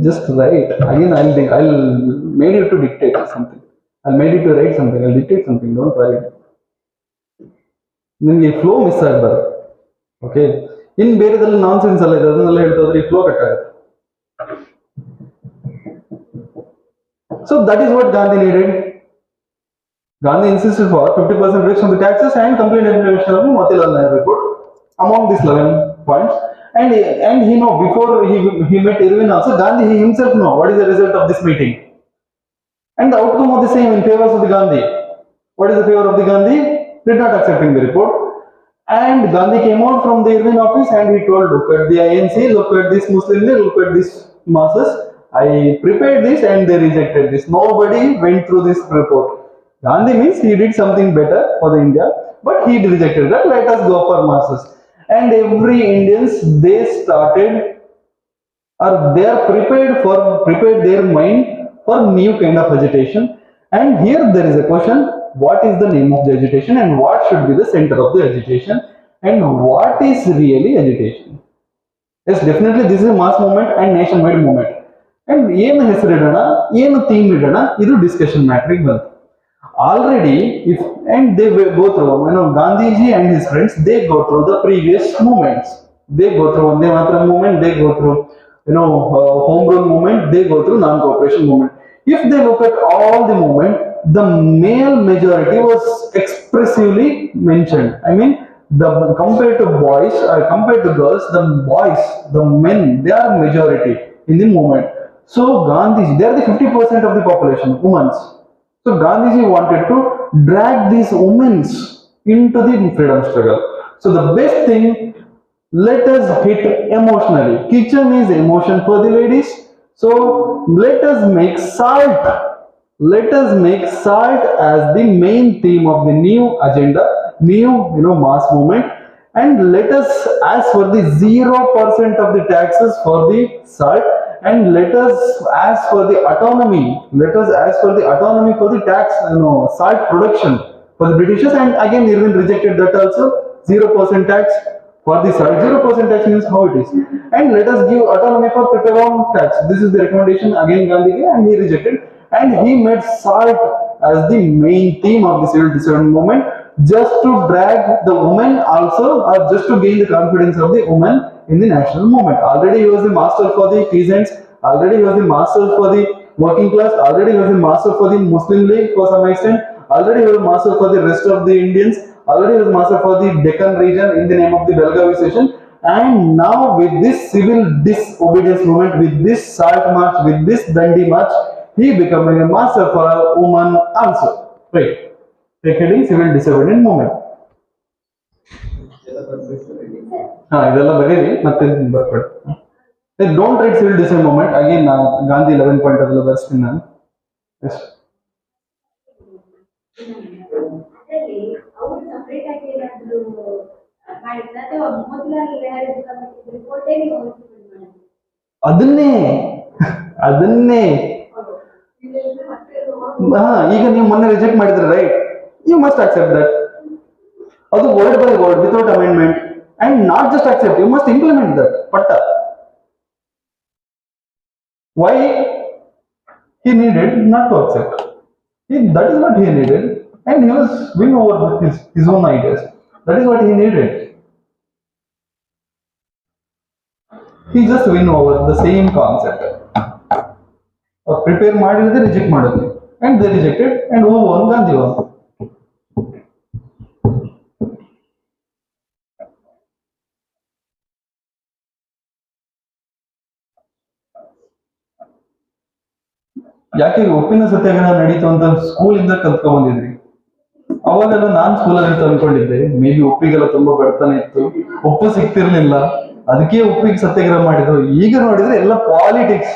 Just write again. I'll made you to dictate something. I'll made you to write something. I'll dictate something. Don't worry. ನಿಮಗೆ flow miss ಆಗಬಾರ್ದು. Okay, ಇನ್ ಬೇರೆದೆಲ್ಲ ನಾನ್ sense ಅಲ್ಲ ಇದೆ, ಅದನ್ನೆಲ್ಲ ಹೇಳ್ತಾ ಹೋದ್ರೆ ಈ flow cut ಆಗುತ್ತೆ. So that is what Gandhi needed. Gandhi insisted for 50% reduction of the taxes and complete implementation of the Motilal Nehru report among these 11 points. And he know before he met Irwin also, Gandhi he himself know what is the result of this meeting and the outcome of the same in favor of the Gandhi. What is the favor of the Gandhi? Did not accepting the report. And Gandhi came out from the Irwin office and he told, look at the INC, look at this Muslim League, look at this masses. I prepared this and they rejected this. Nobody went through this report. Gandhi means he did something better for the India, but he rejected that. Let us go for masses. And every Indians, they started or they are prepared their mind for new kind of agitation. And here there is a question: what is the name of the agitation and what should be the center of the agitation and what is really agitation? Yes, definitely this is a mass movement and nationwide movement. And ಏನು ಹೆಸರಿಡೋಣ, ಏನು theme ಇಡೋಣ, ಇದು discussion ಮ್ಯಾಟ್ರಿಗೆ ಬಂತು. Already, if and they go through, Gandhiji and his friends, they go through the previous movements. They go through Vande Mataram movement, they go through, home rule movement, they go through non-cooperation movement. If they look at all the movement, the male majority was expressively mentioned. I mean, compared to boys, compared to girls, the boys, the men, they are majority in the movement. So Gandhiji, they are the 50% of the population, women's. So Gandhiji wanted to drag these women into the freedom struggle. So the best thing, let us hit emotionally. Kitchen is emotion for the ladies. So let us make salt. Let us make salt as the main theme of the new agenda, new mass movement. And let us ask for the 0% of the taxes for the salt. And let us ask for the autonomy. Let us ask for the autonomy for the tax, salt production for the Britishers. And again, Irwin rejected that also. 0% tax for the salt. 0% tax means how it is. And let us give autonomy for peppercorn tax. This is the recommendation again Gandhi gave, and he rejected. And he made salt as the main theme of the civil disobedience movement, just to drag the women also, or just to gain the confidence of the women in the national movement. Already he was the master for the peasants, already he was the master for the working class, already he was the master for the Muslim League for some extent, already he was master for the rest of the Indians, already he was master for the Deccan region in the name of the Belgavi session. And now with this civil disobedience movement, with this salt march, with this Dandi march, he became a master for a woman also. Right. Heading civil disobedience movement. ಇದೆಲ್ಲ ಬರೀರಿ ಮತ್ತೆ ಬರ್ಬೇಡಿ. Don't write civil design movement again. ನಾವು Gandhi 11 point ಅದೆಲ್ಲ ಬರ್ಸ್ತೀನಿ ನಾನು. ಅದನ್ನೇ ಈಗ ನೀವು ಮೊನ್ನೆ ರಿಜೆಕ್ಟ್ ಮಾಡಿದ್ರೆ right, you must accept that. ಅದು word by word without amendment. And not just accept, you must implement that. Patta. Why he needed not to accept? That is what he needed, and he was win over his own ideas. That is what he needed. He just win over the same concept. Prepare ಮಾಡಿದ್ರೆ reject ಮಾಡಿದ್ವಿ, and they rejected, and who won? Gandhi won. ಯಾಕೆ ಉಪ್ಪಿನ ಸತ್ಯಾಗ್ರಹ ನಡೀತು ಅಂತ ಸ್ಕೂಲಿಂದ ಕಲ್ತ್ಕೊಂಡ್ ಬಂದಿದ್ರಿ. ಅವಾಗೆಲ್ಲ ನಾನ್ ಸ್ಕೂಲಲ್ಲಿ ಅಂತ ಅನ್ಕೊಂಡಿದ್ದೆ, ಮೇ ಬಿ ಉಪ್ಪಿಗೆಲ್ಲ ತುಂಬಾ ಬಡತನ ಇತ್ತು, ಉಪ್ಪು ಸಿಗ್ತಿರ್ಲಿಲ್ಲ, ಅದಕ್ಕೆ ಉಪ್ಪಿಗೆ ಸತ್ಯಾಗ್ರಹ ಮಾಡಿದ್ರು. ಈಗ ನೋಡಿದ್ರೆ ಎಲ್ಲ politics.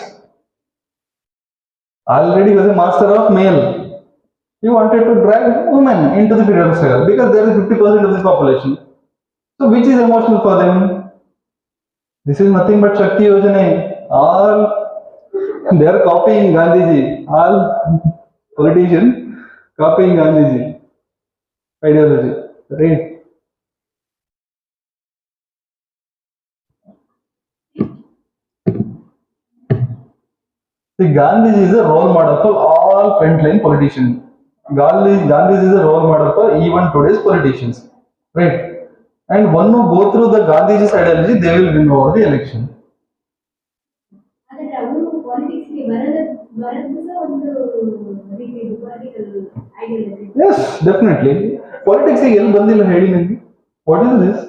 Already was A master of male. He wanted to drag women into the freedom struggle because there is 50% of the population. So which is emotional for them? This is nothing but Shakti Yojana. All they are copying Gandhiji. All politicians copying Gandhiji ideology, right? See, Gandhiji is a role model for all frontline politicians. Gandhiji is a role model for even today's politicians, right? And one who go through the Gandhiji's ideology, they will win over the election. ಆದರೆ ಅವರು ಪಾಲಿಟಿಕ್ಸ್ಗೆ ಬರೋದು ಸಹ ಒಂದು ರೀತಿ political ideology. Yes, definitely. Politics ಗೆ ಎಲ್ಲಿ ಬಂದಿಲ್ಲ ಹೇಳಿ ನನಗೆ. What is this?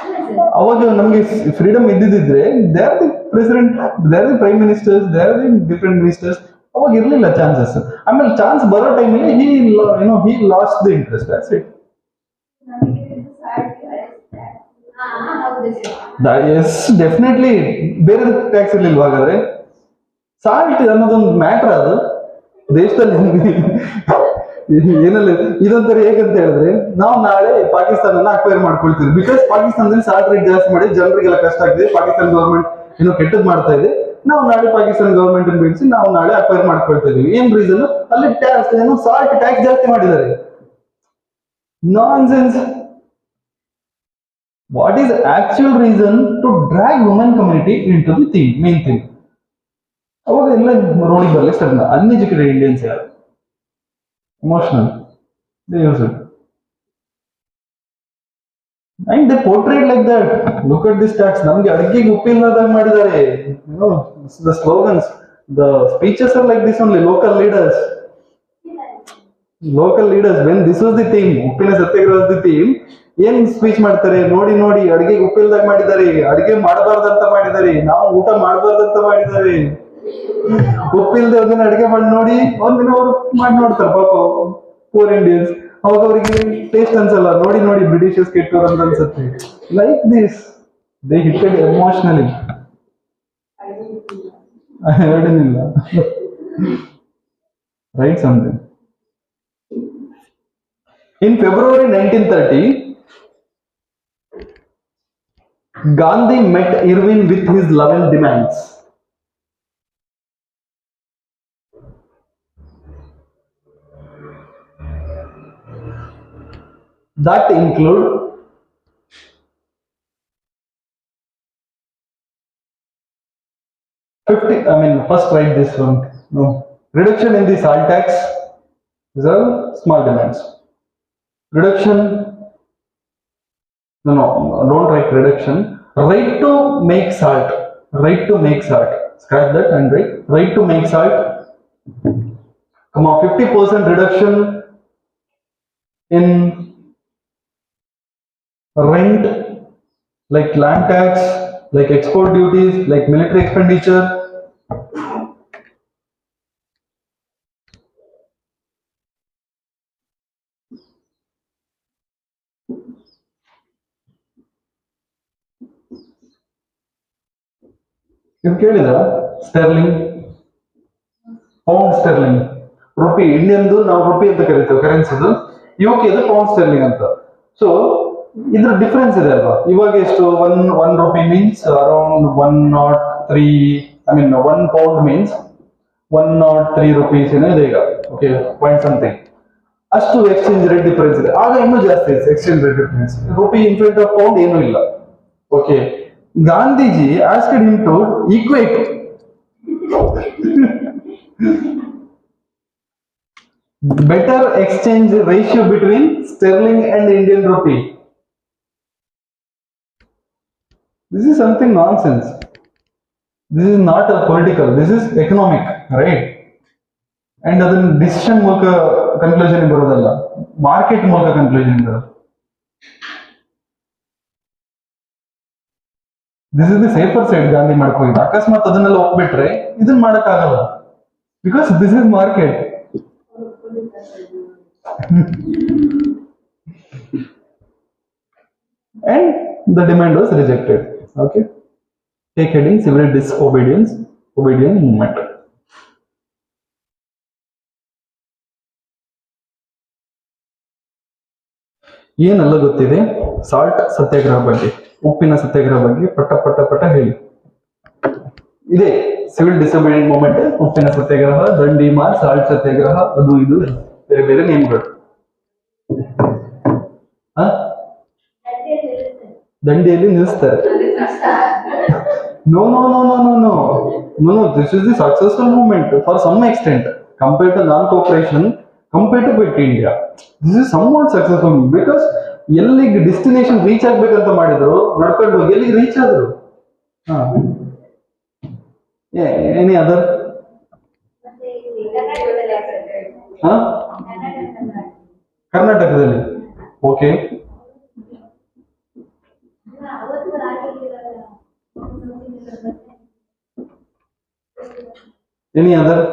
ಅಲ್ಲ ಸರ್, ಅವಾಗ ನಮಗೆ ಫ್ರೀಡಮ್ ಇದ್ದಿದ್ರೆ they are the president, they are the prime ministers, they are the different ministers. ಅವಾಗ ಇರ್ಲಿಲ್ಲ ಚಾನ್ಸಸ್. ಆಮೇಲೆ ಚಾನ್ಸ್ ಬರೋ ಟೈಮಲ್ಲಿ he lost the interest. That's it. ನಮಗೆ ಇದು ಹೌದು ಸರ್. Yes definitely. ಬೇರೆ ಟ್ಯಾಕ್ಸ್ ಇರ್ಲಿಲ್ವಾ ಹಾಗಾದ್ರೆ? ಸಾಲ್ಟ್ ಅನ್ನೋದೊಂದು ಮ್ಯಾಟ್ರ್ ಅದು ದೇಶದಲ್ಲಿ. ಏನಲ್ಲಿ ಇದೊಂಥರ ಹೇಗಂತ ಹೇಳಿದ್ರೆ, ನಾವು ನಾಳೆ ಪಾಕಿಸ್ತಾನ ಅಕ್ವೈರ್ ಮಾಡ್ಕೊಳ್ತೀವಿ. ಬಿಕಾಸ್ ಪಾಕಿಸ್ತಾನದಲ್ಲಿ ಸಾಲ್ಟ್ ರೇಟ್ ಜಾಸ್ತಿ ಮಾಡಿ ಜನರಿಗೆಲ್ಲ ಕಷ್ಟ ಆಗ್ತಿದೆ, ಪಾಕಿಸ್ತಾನ ಗವರ್ಮೆಂಟ್ ಕೆಟ್ಟದ್ ಮಾಡ್ತಾ ಇದೆ. ನಾವು ನಾಳೆ ಪಾಕಿಸ್ತಾನ ಗವರ್ಮೆಂಟ್ ಅನ್ನು ಬಿಡಿಸಿ ನಾವು ನಾಳೆ ಅಕ್ವೈರ್ ಮಾಡ್ಕೊಳ್ತಾ ಇದೀವಿ. ಏನ್ ರೀಸನ್? ಅಲ್ಲಿ ಟ್ಯಾಕ್ಸ್ ಸಾಲ್ಟ್ ಟ್ಯಾಕ್ಸ್ ಜಾಸ್ತಿ ಮಾಡಿದ್ದಾರೆ. ನಾನ್ sense. What is the actual reason to drag women community into the theme, main thing? ಅವಾಗ ಎಲ್ಲ ರೋಡಿಗೆ ಬರಲಿ ಸರ್. ಅನ್ಎಜುಕೇಟೆಡ್ ಇಂಡಿಯನ್ಸ್ ಯಾರು? Emotional. They use it. And they portrayed like that. Look at this tax. ನಮ್ಗೆ ಅಡಿಗೆಗೆ ಉಪ್ಪಿಲ್ಲದಾಗ ಮಾಡಿದ್ದಾರೆ. The slogans, the speeches are like this only. Local leaders. When this was the theme, ಉಪ್ಪಿನ ಸತ್ಯಾಗ್ರಹ was the theme, ಏನ್ speech ಮಾಡ್ತಾರೆ? ನೋಡಿ ನೋಡಿ ಅಡಿಗೆಗೆ ಉಪ್ಪಿಲ್ದಾಗ ಮಾಡಿದ್ದಾರೆ, ಅಡಿಗೆ ಮಾಡಬಾರ್ದಂತ ಮಾಡಿದ್ದಾರೆ, ನಾವು ಊಟ ಮಾಡಬಾರ್ದಂತ ಮಾಡಿದ್ದಾರೆ. ಉಪ್ಪಿಲ್ದೆ ಒಂದಿನ ಅಡಿಗೆ ಮಾಡಿ ನೋಡಿ, ಒಂದಿನ ಅವ್ರು ಮಾಡಿ ನೋಡ್ತಾರೆ ಪಾಪ ಪೂರ್ ಇಂಡಿಯನ್ಸ್. ಅವಾಗ ಅವರಿಗೆ ಟೇಸ್ಟ್ ಅನ್ಸಲ್ಲ. ನೋಡಿ ನೋಡಿ ಬ್ರಿಟಿಷರ್ಸ್ ಕೆಟ್ಟವ್ರು ಅಂತ ಅನ್ಸುತ್ತೆ. Like this they hitted emotionally. ಹೇಳಿಲ್ಲ write something. In February 1930, Gandhi met Irving with his 11 demands. That include first write this one. No. Reduction in the salt tax. These are small demands. Reduction. No, don't write reduction. Right to make salt. Right to make salt. Scratch that and write right to make salt. Come on, 50% reduction in rent, like land tax, like export duties, like military expenditure. ನೀವು ಕೇಳಿದ್ರ Sterling, pound Sterling, rupee ಇಂಡಿಯನ್ದು ನಾವು rupee ಅಂತ ಕರಿತೇವೆ ಕರೆನ್ಸಿದು, ಯುಕೆದು pound Sterling ಅಂತ. So ಇದ್ರ difference ಇದೆ ಅಲ್ವಾ? ಇವಾಗ ಎಷ್ಟು? One rupee means around 103, one pound means 103 rupees ಏನೋ ಇದೆ ಈಗ. Okay, point something. ಅಷ್ಟು ಎಕ್ಸ್ಚೇಂಜ್ ರೇಟ್ ಡಿಫರೆನ್ಸ್ ಇದೆ. ಆಗ ಇನ್ನೂ ಜಾಸ್ತಿ ಇದೆ exchange rate difference. Rupee inflate of pound ಏನೂ ಇಲ್ಲ. Okay, Gandhiji asked him to equate better exchange ratio between sterling and Indian rupee. This is something nonsense. This is not a political, this is economic, right? And ಅದನ್ನ decision ಮೂಲಕ conclusion ಬರೋದಲ್ಲ, market ಮೂಲಕ conclusion ಬರೋದು. This is the safer side Gandhi ಮಾಡ್ಕೋಗಿದ್ದು. ಅಕಸ್ಮಾತ್ ಅದನ್ನೆಲ್ಲ ಹೋಗ್ಬಿಟ್ರೆ ಇದನ್ನ ಮಾಡಕ್ ಆಗಲ್ಲ. Because this is market. And the demand was rejected. Okay. Take heading civil disobedience, obedient movement. ಏನೆಲ್ಲ ಗೊತ್ತಿದೆ ಸಾಲ್ಟ್ ಸತ್ಯಾಗ್ರಹ ಬಗ್ಗೆ, ಉಪ್ಪಿನ ಸತ್ಯಾಗ್ರಹ ಬಗ್ಗೆ ಪಟ್ಟ ಪಟ್ಟ ಪಟ್ಟ ಹೇಳಿ. ಇದೆ ಸಿವಿಲ್ ಡಿಸೊಬಿಡಿಯಂಟ್ ಮೂವ್ಮೆಂಟ್, ಉಪ್ಪಿನ ಸತ್ಯಾಗ್ರಹ, ದಂಡಿ ಮಾರ್ಚ್, ಸಾಲ್ಟ್ ಸತ್ಯಾಗ್ರಹ, ಅದು ಇದು ಬೇರೆ ಬೇರೆ ನೇಮ್ಗಳು. ದಂಡಿಯಲ್ಲಿ ನಿಲ್ಲಿಸ್ತಾರೆ. No, no, no, no, no, no. No, no, this is the successful movement for some extent compared to non-cooperation, compared to Quit India. This is somewhat successful because ಎಲ್ಲಿಗೆ destination reach ಆಗ್ಬೇಕಂತ ಮಾಡಿದ್ರು ನಡ್ಕೊಂಡು ಹೋಗಿ ಎಲ್ಲಿಗೆ ರೀಚ್ ಆದ್ರು. Any other? ಕರ್ನಾಟಕದಲ್ಲಿ okay. Any other?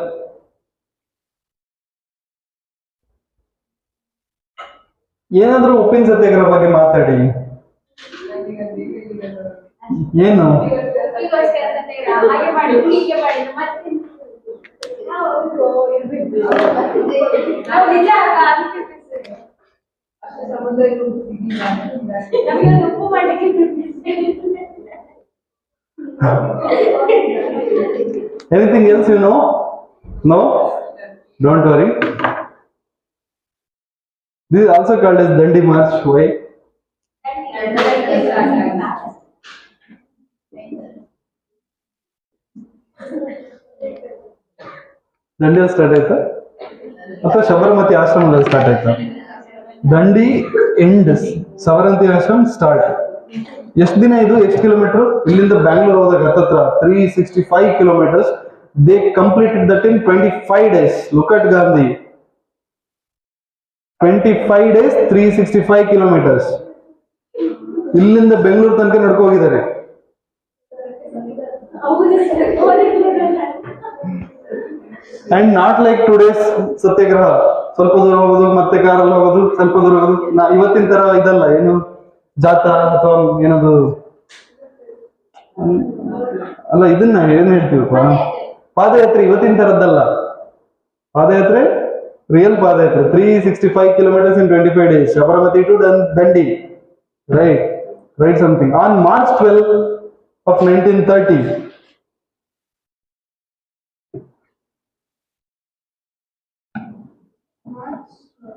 ಏನಾದ್ರೂ ಉಪ್ಪಿನ ಸತ್ಯಾಗ್ರಹ ಬಗ್ಗೆ ಮಾತಾಡಿ. ಏನು anything else you know? No, don't worry. This is also called as Dandi March. Why? ದಂಡಿ ಸ್ಟಾರ್ಟ್ ಆಯ್ತಾ ಅಥವಾ ಶಬರಮತಿ ಆಶ್ರಮದಲ್ಲಿ ಸ್ಟಾರ್ಟ್ ಆಯ್ತಾ? ದಂಡಿ ಎಂಡ್, ಸಬರಮತಿ ಆಶ್ರಮ ಸ್ಟಾರ್ಟ್. ಎಷ್ಟು ದಿನ ಇದು, ಎಷ್ಟು ಕಿಲೋಮೀಟರ್? ಇಲ್ಲಿಂದ ಬ್ಯಾಂಗ್ಳೂರ್ ಹೋದಾಗ ಹತ್ತತ್ರ 365 kilometres. They completed that in 25 days. Look at Gandhi, 25 days 365 kilometres. ಇಲ್ಲಿಂದ ಬೆಂಗಳೂರು ತನಕ ನಡ್ಕೊ ಹೋಗಿದ್ದಾರೆ. And not like today's satyagraha, ಸ್ವಲ್ಪ ದೂರ ಹೋಗೋದು ಮತ್ತೆ ಕಾರಲ್ಲಿ ಹೋಗೋದು, ಸ್ವಲ್ಪ ದೂರ ಹೋಗೋದು. ಇವತ್ತಿನ ತರ ಇದಲ್ಲ, ಏನು ಜಾಥಾ ಅಥವಾ ಏನದು ಅಲ್ಲ, ಇದನ್ನ ಏನ್ ಹೇಳ್ತೀವಪ್ಪ, ಪಾದಯಾತ್ರೆ. ಇವತ್ತಿನ ತರದ್ದಲ್ಲ ಪಾದಯಾತ್ರೆ, ರಿಯಲ್ ಪಾದಯಾತ್ರೆ. 365 kilometers in 25 days. Sabarmati to Dandi. Right. Write something. On March 12 of 1930.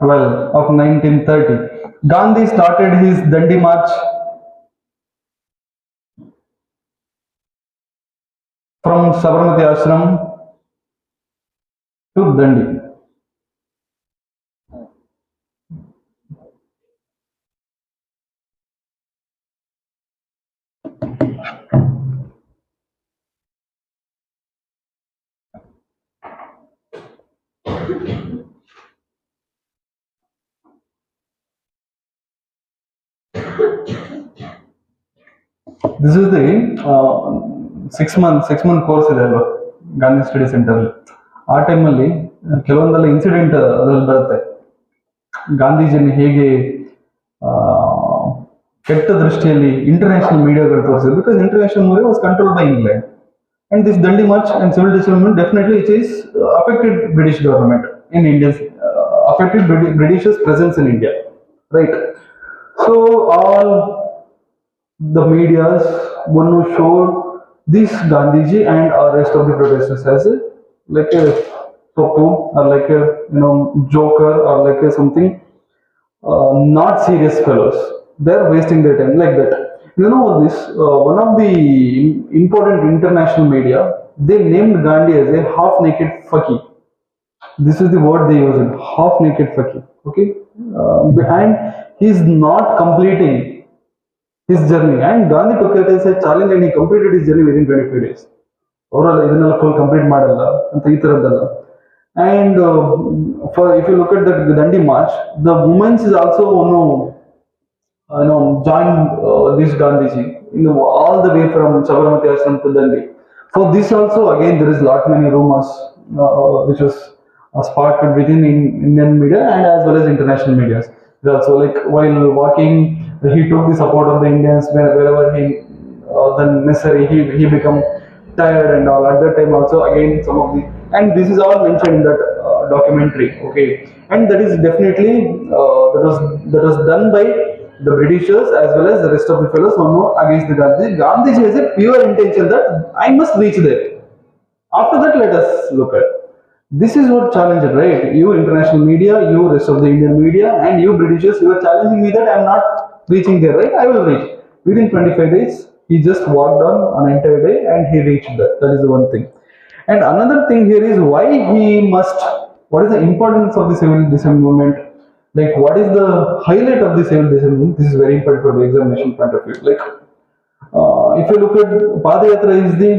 Well, of 1930. Gandhi started his Dandi March from Sabarmati Ashram to Dandi. This is the 6 month course ಇದೆ ಅಲ್ವಾ ಗಾಂಧಿ ಸ್ಟಡಿ ಸೆಂಟರ್ ಅಲ್ಲಿ. ಆ ಟೈಮಲ್ಲಿ ಕೆಲವೊಂದೆಲ್ಲ incident ಅದ್ರಲ್ಲಿ ಬರುತ್ತೆ. ಗಾಂಧೀಜಿಯನ್ನು ಹೇಗೆ ಕೆಟ್ಟ ದೃಷ್ಟಿಯಲ್ಲಿ ಇಂಟರ್ನ್ಯಾಷನಲ್ ಮೀಡಿಯಾಗಳು ತೋರಿಸಿದ್ರು, because international media was controlled by England. And this Dandi March and civil disobedience definitely it is affected British government in India, affected British's presence in India, right? So all the medias one who showed this Gandhiji and rest of the protesters as like a topu or like a joker or like a something not serious fellows. They're wasting their time like that. This one of the important international media, they named Gandhi as a half-naked fakir. This is the word they used, half-naked fakir. Okay, and he's not completing his journey. And Gandhi took it as a challenge and he completed his journey within 25 days. Overall, ಇದನ್ನೆಲ್ಲ full complete ಮಾಡಲ್ಲ ಅಂತ ಈ ತರದ್ದಲ್ಲ. And for if you look at the Dandi March, the women's is also joined this Gandhiji all the way from Sabarmati Ashram to Dandi. For this also again there is lot many rumors which was sparked within Indian media and as well as international media. So like while walking, he took the support of the Indians wherever he then necessary he become tired and all. At that time also again some of the, and this is all mentioned in that documentary. Okay, and that is definitely that was done by the Britishers as well as the rest of the fellows who know against the Gandhi. Gandhiji has a pure intention that I must reach there. After that, let us look at. This is what challenged, right? You international media, you rest of the Indian media, and you Britishers, you are challenging me that I am not reaching there, right? I will reach. Within 25 days, he just walked on an entire day and he reached that. That is the one thing. And another thing here is why he must, what is the importance of the civil disobedience movement? Like, what is the highlight of the civil disobedience movement? This is very important for the examination point of view. Like, if you look at Padayatra is the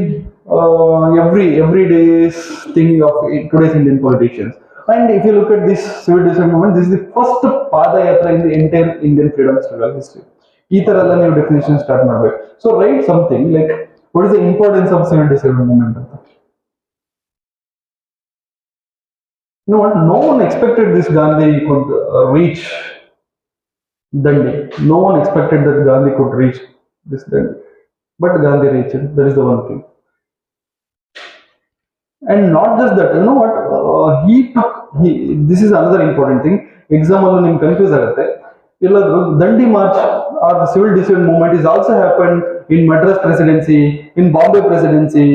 everyday's thing of today's Indian politicians. And if you look at this civil disobedience movement, this is the first Padayatra in the entire Indian freedom struggle history. ಈ ತರ ಎಲ್ಲ ನೀವು definition start ಮಾಡ್ಬೇಕು. So write something like what is the importance of civil disobedience movement ಅಂತ. You know what? No one expected this Gandhi could reach Dandi. No one expected that Gandhi could reach this Dandi. But Gandhi reached it. That is the one thing. And not just that, you know what? This is another important thing. Exam allo nim confuse agutte. Illadru Dandi March or the civil disobedience movement is also happened in Madras presidency, in Bombay presidency,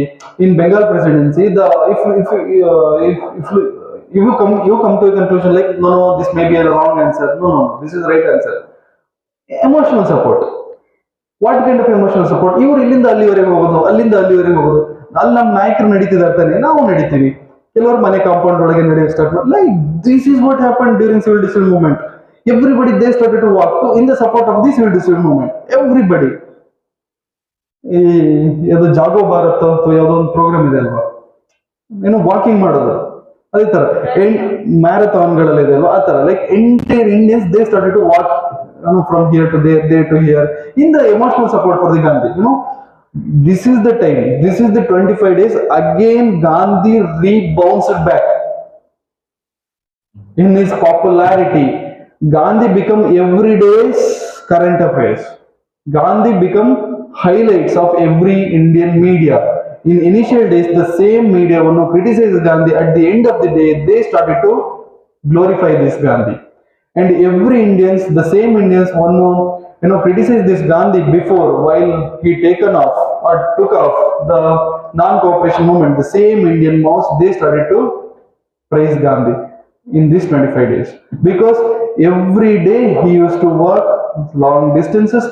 in Bengal presidency. If you come to a conclusion like no, this may be a wrong answer. No, this is the right answer. Emotional support. What kind of emotional support? ಇವರು ಇಲ್ಲಿಂದ ಅಲ್ಲಿವರೆಗೆ ಹೋಗೋದು, ಅಲ್ಲಿಂದ ಅಲ್ಲಿವರೆಗೆ ಹೋಗೋದು. ಅಲ್ಲಿ ನಮ್ಮ ನಾಯಕರು ನಡೀತಿದ್ದಾರೆ ತಾನೆ, ನಾವು ನಡೀತೀವಿ. ಕೆಲವರು ಮನೆ ಕಾಂಪೌಂಡ್ ಒಳಗೆ ನಡೆಯೋಕೆ ಸ್ಟಾರ್ಟ್ ಮಾಡಿ. Like this is what happen during civil disobedience movement. Everybody they started to walk in the support of the civil disobedience movement. Everybody. ಈ ಯಾವ್ದು ಜಾಗೋ ಭಾರತ್ ಅಥವಾ ಯಾವುದೋ ಒಂದು ಪ್ರೋಗ್ರಾಮ್ ಇದೆ ಅಲ್ವಾ, ಏನೋ ವಾಕಿಂಗ್ ಮಾಡೋದು, ಅದೇ ತರ ಮ್ಯಾರಥಾನ್ಗಳಲ್ಲಿ ಇದೆ ಅಲ್ವಾ, ಆ ತರ like entire Indians they started to walk from here to there to here in the emotional support for the Gandhi. This is the time, this is the 25 days again Gandhi rebounced back in his popularity. Gandhi become everyday's current affairs. Gandhi become highlights of every Indian media. In initial days, the same media who criticized Gandhi, at the end of the day they started to glorify this Gandhi. And every Indians, the same Indians who criticized this Gandhi before, while he taken off or took off the non-cooperation movement, the same Indian mouths, they started to praise Gandhi in these 25 days. Because every day he used to walk long distances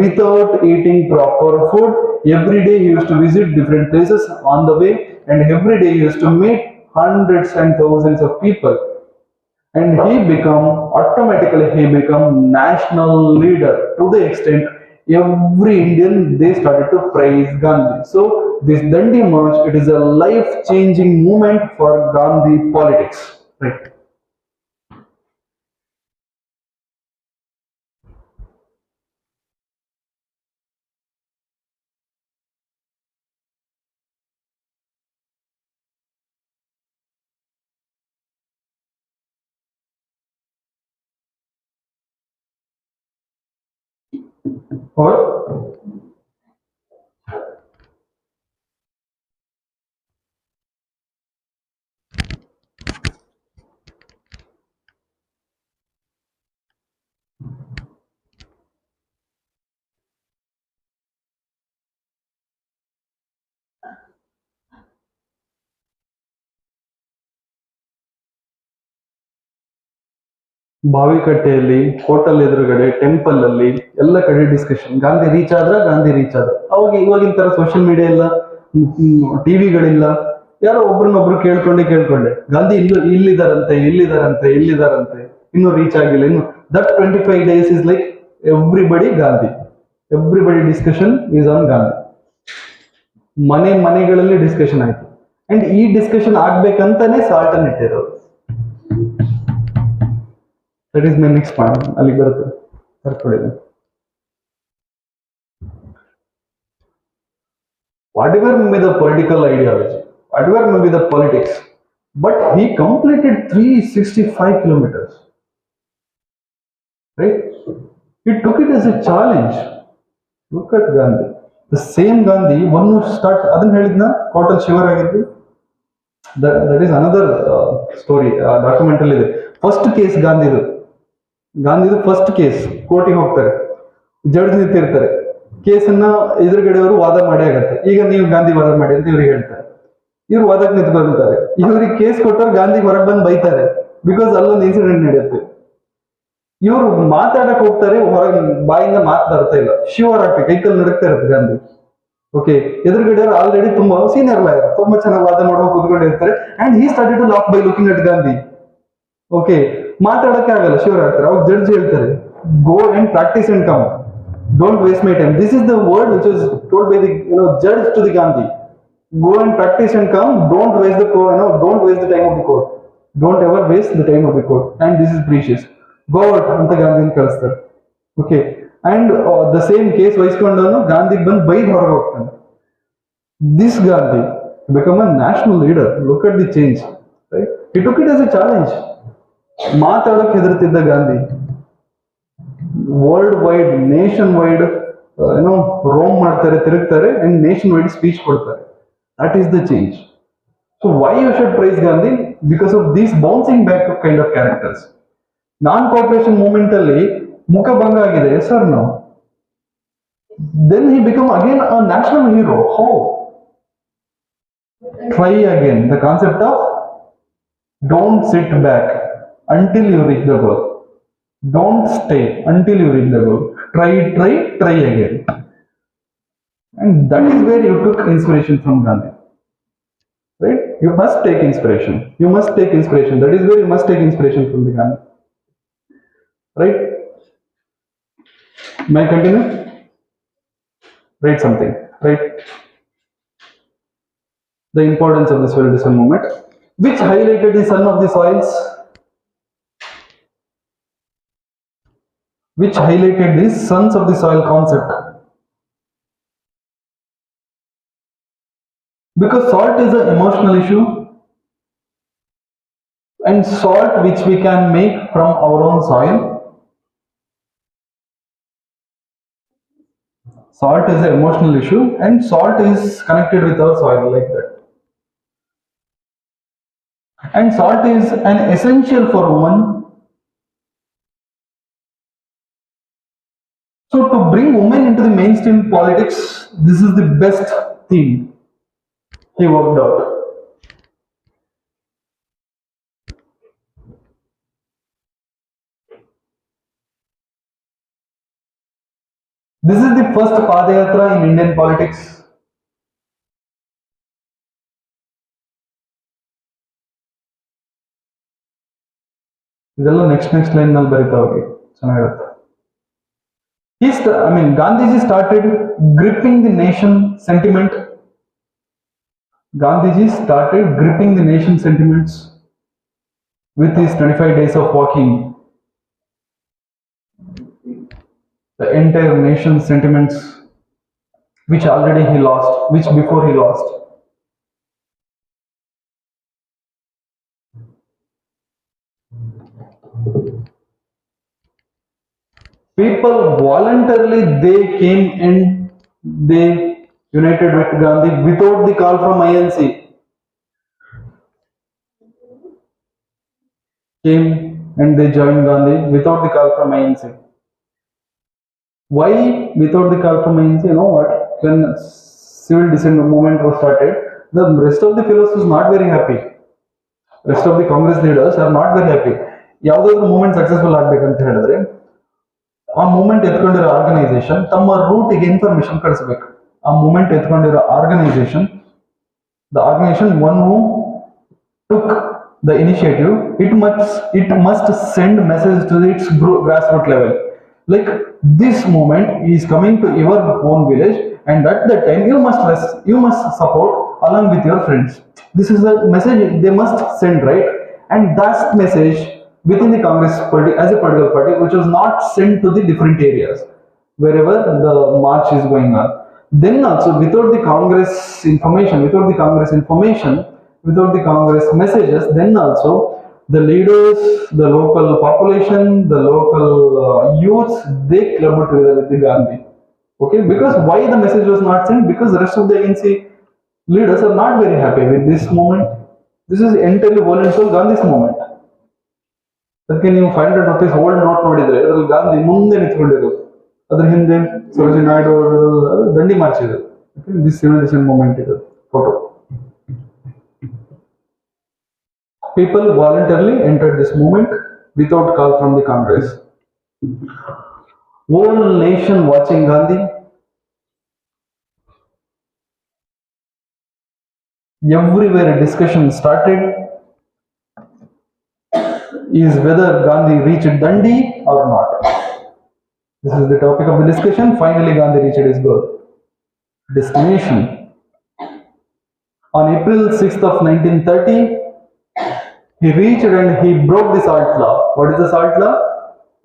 without eating proper food. Every day he used to visit different places on the way, and every day he used to meet hundreds and thousands of people. And automatically he become national leader to the extent every Indian they started to praise Gandhi. So this Dandi March, it is a life-changing movement for Gandhi politics, right? Or ಬಾವಿಕಟ್ಟೆಯಲ್ಲಿ, hotel ಎದುರುಗಡೆ, temple ಅಲ್ಲಿ ಎಲ್ಲ ಕಡೆ discussion. Gandhi reach ಆದ್ರ ಅವಾಗ ಇವಾಗಿನ ತರ social media ಇಲ್ಲ, ಟಿವಿಗಳಿಲ್ಲ. ಯಾರೋ ಒಬ್ರನ್ನೊಬ್ರು ಕೇಳ್ಕೊಂಡೆ ಗಾಂಧಿ ಇಲ್ಲಿದಾರಂತೆ, ಇನ್ನು ರೀಚ್ ಆಗಿಲ್ಲ. ಇನ್ನು that 25 days is like everybody Gandhi, everybody discussion is on Gandhi. ಮನೆಗಳಲ್ಲಿ ಡಿಸ್ಕಷನ್ ಆಯ್ತು. ಅಂಡ್ ಈ ಡಿಸ್ಕಷನ್ ಆಗ್ಬೇಕಂತಾನೆ ಸಾಲ್ಟ್ ಅನ್ನು ಇಟ್ಟಿರೋರು. That is my next point. ಅಲ್ಲಿ ಬರುತ್ತೆ, ಬರ್ಕೊಳ್ಳಿ. Whatever may be the political ideology, whatever may be the politics, but he completed 365 kilometers. Right? He took it as a challenge. Look at Gandhi. The same Gandhi, one who start, ಅದನ್ನ ಹೇಳಿದ್ನ coastal ಶಿವರ್ ಆಗಿದ್ದು. That is another story, documentary ಇದೆ. First case ಗಾಂಧಿದು first case, ಕೋರ್ಟಿಗೆ ಹೋಗ್ತಾರೆ, judge ನಿಂತಿರ್ತಾರೆ, ಕೇಸನ್ನ ಎದುರುಗಡೆಯವರು ವಾದ ಮಾಡಿ ಆಗತ್ತೆ, ಈಗ ನೀವು ಗಾಂಧಿ ವಾದ ಮಾಡಿ ಅಂತ ಇವ್ರಿಗೆ ಹೇಳ್ತಾರೆ, ಇವ್ರು ವಾದಕ್ಕೆ ನಿಂತ್ಕೊಳ್ತಾರೆ, ಇವ್ರಿಗೆ ಕೇಸ್ ಕೊಟ್ಟವ್ರು ಗಾಂಧಿ ಹೊರಗೆ ಬಂದು ಬೈತಾರೆ, ಬಿಕಾಸ್ ಅಲ್ಲೊಂದು ಇನ್ಸಿಡೆಂಟ್ ನಡೆಯುತ್ತೆ. ಇವರು ಮಾತಾಡಕ್ ಹೋಗ್ತಾರೆ, ಹೊರಗೆ ಬಾಯಿಂದ ಮಾತು ಬರ್ತಾ ಇಲ್ಲ, ಶಿವರ್ ಆಗ್ತದೆ, ಕೈಕಲ್ಲಿ ನಡುಕ್ತಾ ಇರುತ್ತೆ ಗಾಂಧಿ. ಓಕೆ, ಎದುರುಗಡೆಯವರು ಆಲ್ರೆಡಿ ತುಂಬಾ ಸೀನಿಯರ್ ಲಾಯರ್, ತುಂಬಾ ಚೆನ್ನಾಗಿ ವಾದ ಮಾಡುವ ಕೂತ್ಕೊಂಡಿರ್ತಾರೆ, and he started to laugh by looking at Gandhi. Okay, ಮಾತಾಡಕ್ಕೆ ಆಗಲ್ಲ, ಶಿವರ್ ಆಗ್ತಾರೆ. ಅವಾಗ ಜಡ್ಜ್ ಹೇಳ್ತಾರೆ, go and practice and come, don't waste my time. This is the word which is told by the judge to the Gandhi. Go and practice and come. Don't waste the court. Don't waste the time of the court. Don't ever waste the time of the court. And this is precious. Go out ಅಂತ ಗಾಂಧಿನ ಕಳಿಸ್ತಾರೆ. Okay, and the same case ವಹಿಸ್ಕೊಂಡವನು ಗಾಂಧಿಗೆ ಬಂದು ಬೈದ್ ಹೊರಗೆ ಹೋಗ್ತಾನೆ. This Gandhi become a national leader. Look at the change, right? He took it as a challenge. ಮಾತಾಡೋಕೆ ಹೆದರ್ತಿದ್ದ Gandhi world wide, nation wide roam ಮಾಡ್ತಾರೆ, ತಿರುಗ್ತಾರೆ, ಅಂಡ್ ನೇಷನ್ ವೈಡ್ ಸ್ಪೀಚ್ ಕೊಡ್ತಾರೆ. That is the change. So why you should praise Gandhi? Because of these bouncing back kind of characters. Non-cooperation movement ಅಲ್ಲಿ ಮುಖಭಂಗ ಆಗಿದೆ, sir, no. Then he become again a national hero. How? Try again. The concept of don't sit back until you reach the goal. Don't stay until you reach the goal. Try again. And that is where you took inspiration from Gandhi, right? You must take inspiration. That is where you must take inspiration from the Gandhi, right? May I continue? Write something, right? The importance of the soil decision movement, which highlighted the son of the soils, which highlighted the sons of the soil concept. Because salt is an emotional issue, and salt which we can make from our own soil. Salt is an emotional issue, and salt is connected with our soil like that. And salt is an essential for women. So to bring women into the mainstream politics, this is the best theme he worked out. This is the first Padayatra in Indian politics. ಇದೆಲ್ಲ next line ನಲ್ಲಿ ಬರಿತಾ ಹೋಗಿ, ಚೆನ್ನಾಗಿರುತ್ತೆ. Gandhiji started gripping the nation sentiment. Gandhiji started gripping the nation sentiments with his 25 days of walking. The entire nation sentiments which already he lost, which before he lost. People voluntarily they came and they united with Gandhi without the call from INC. Came and they joined Gandhi without the call from INC. Why without the call from INC? You know what? When civil dissent movement was started, the rest of the fellows was not very happy. Rest of the Congress leaders are not very happy. ಯಾವುದಾದ್ರು movement successful ಆಗ್ಬೇಕಂತ ಹೇಳಿದ್ರೆ ಆ movement ಎತ್ಕೊಂಡಿರೋ organisation ತಮ್ಮ ರೂಟಿಗೆ information ಕಳಿಸ್ಬೇಕು. ಆ movement ಎತ್ಕೊಂಡಿರೋ organisation, the organisation one who took the initiative, it must send message to its grassroots level. Like this movement is coming to your own village, and at that time you must support along with your friends. This is the message they must send, right? And that message within the Congress party as a political party, which was not sent to the different areas wherever the march is going on. Then also without the Congress information, without the Congress messages, then also the leaders, the local population, the local youths, they clubbed together with the Gandhi. Okay, because why the message was not sent? Because the rest of the ANC leaders are not very happy with this movement. This is entirely volunteer Gandhi's movement. ಅದಕ್ಕೆ ನೀವು ₹500 old note ನೋಡಿದ್ರೆ ಅದ್ರಲ್ಲಿ ಗಾಂಧಿ ಮುಂದೆ ನಿಂತ್ಕೊಂಡಿರೋದು, ಅದ್ರ ಹಿಂದೆ ಸರೋಜಿನಿ ನಾಯ್ಡು ಅವರು ದಂಡಿ ಮಾರ್ಚಿದ್ರು. This civilisation movement ಇದು photo. People voluntarily entered this movement without call from the Congress. Whole nation watching Gandhi. Everywhere a discussion started is whether Gandhi reached Dandi or not. This is the topic of the discussion. Finally, Gandhi reached his goal, destination. On April 6th of 1930, he reached and he broke the salt law. What is the salt law?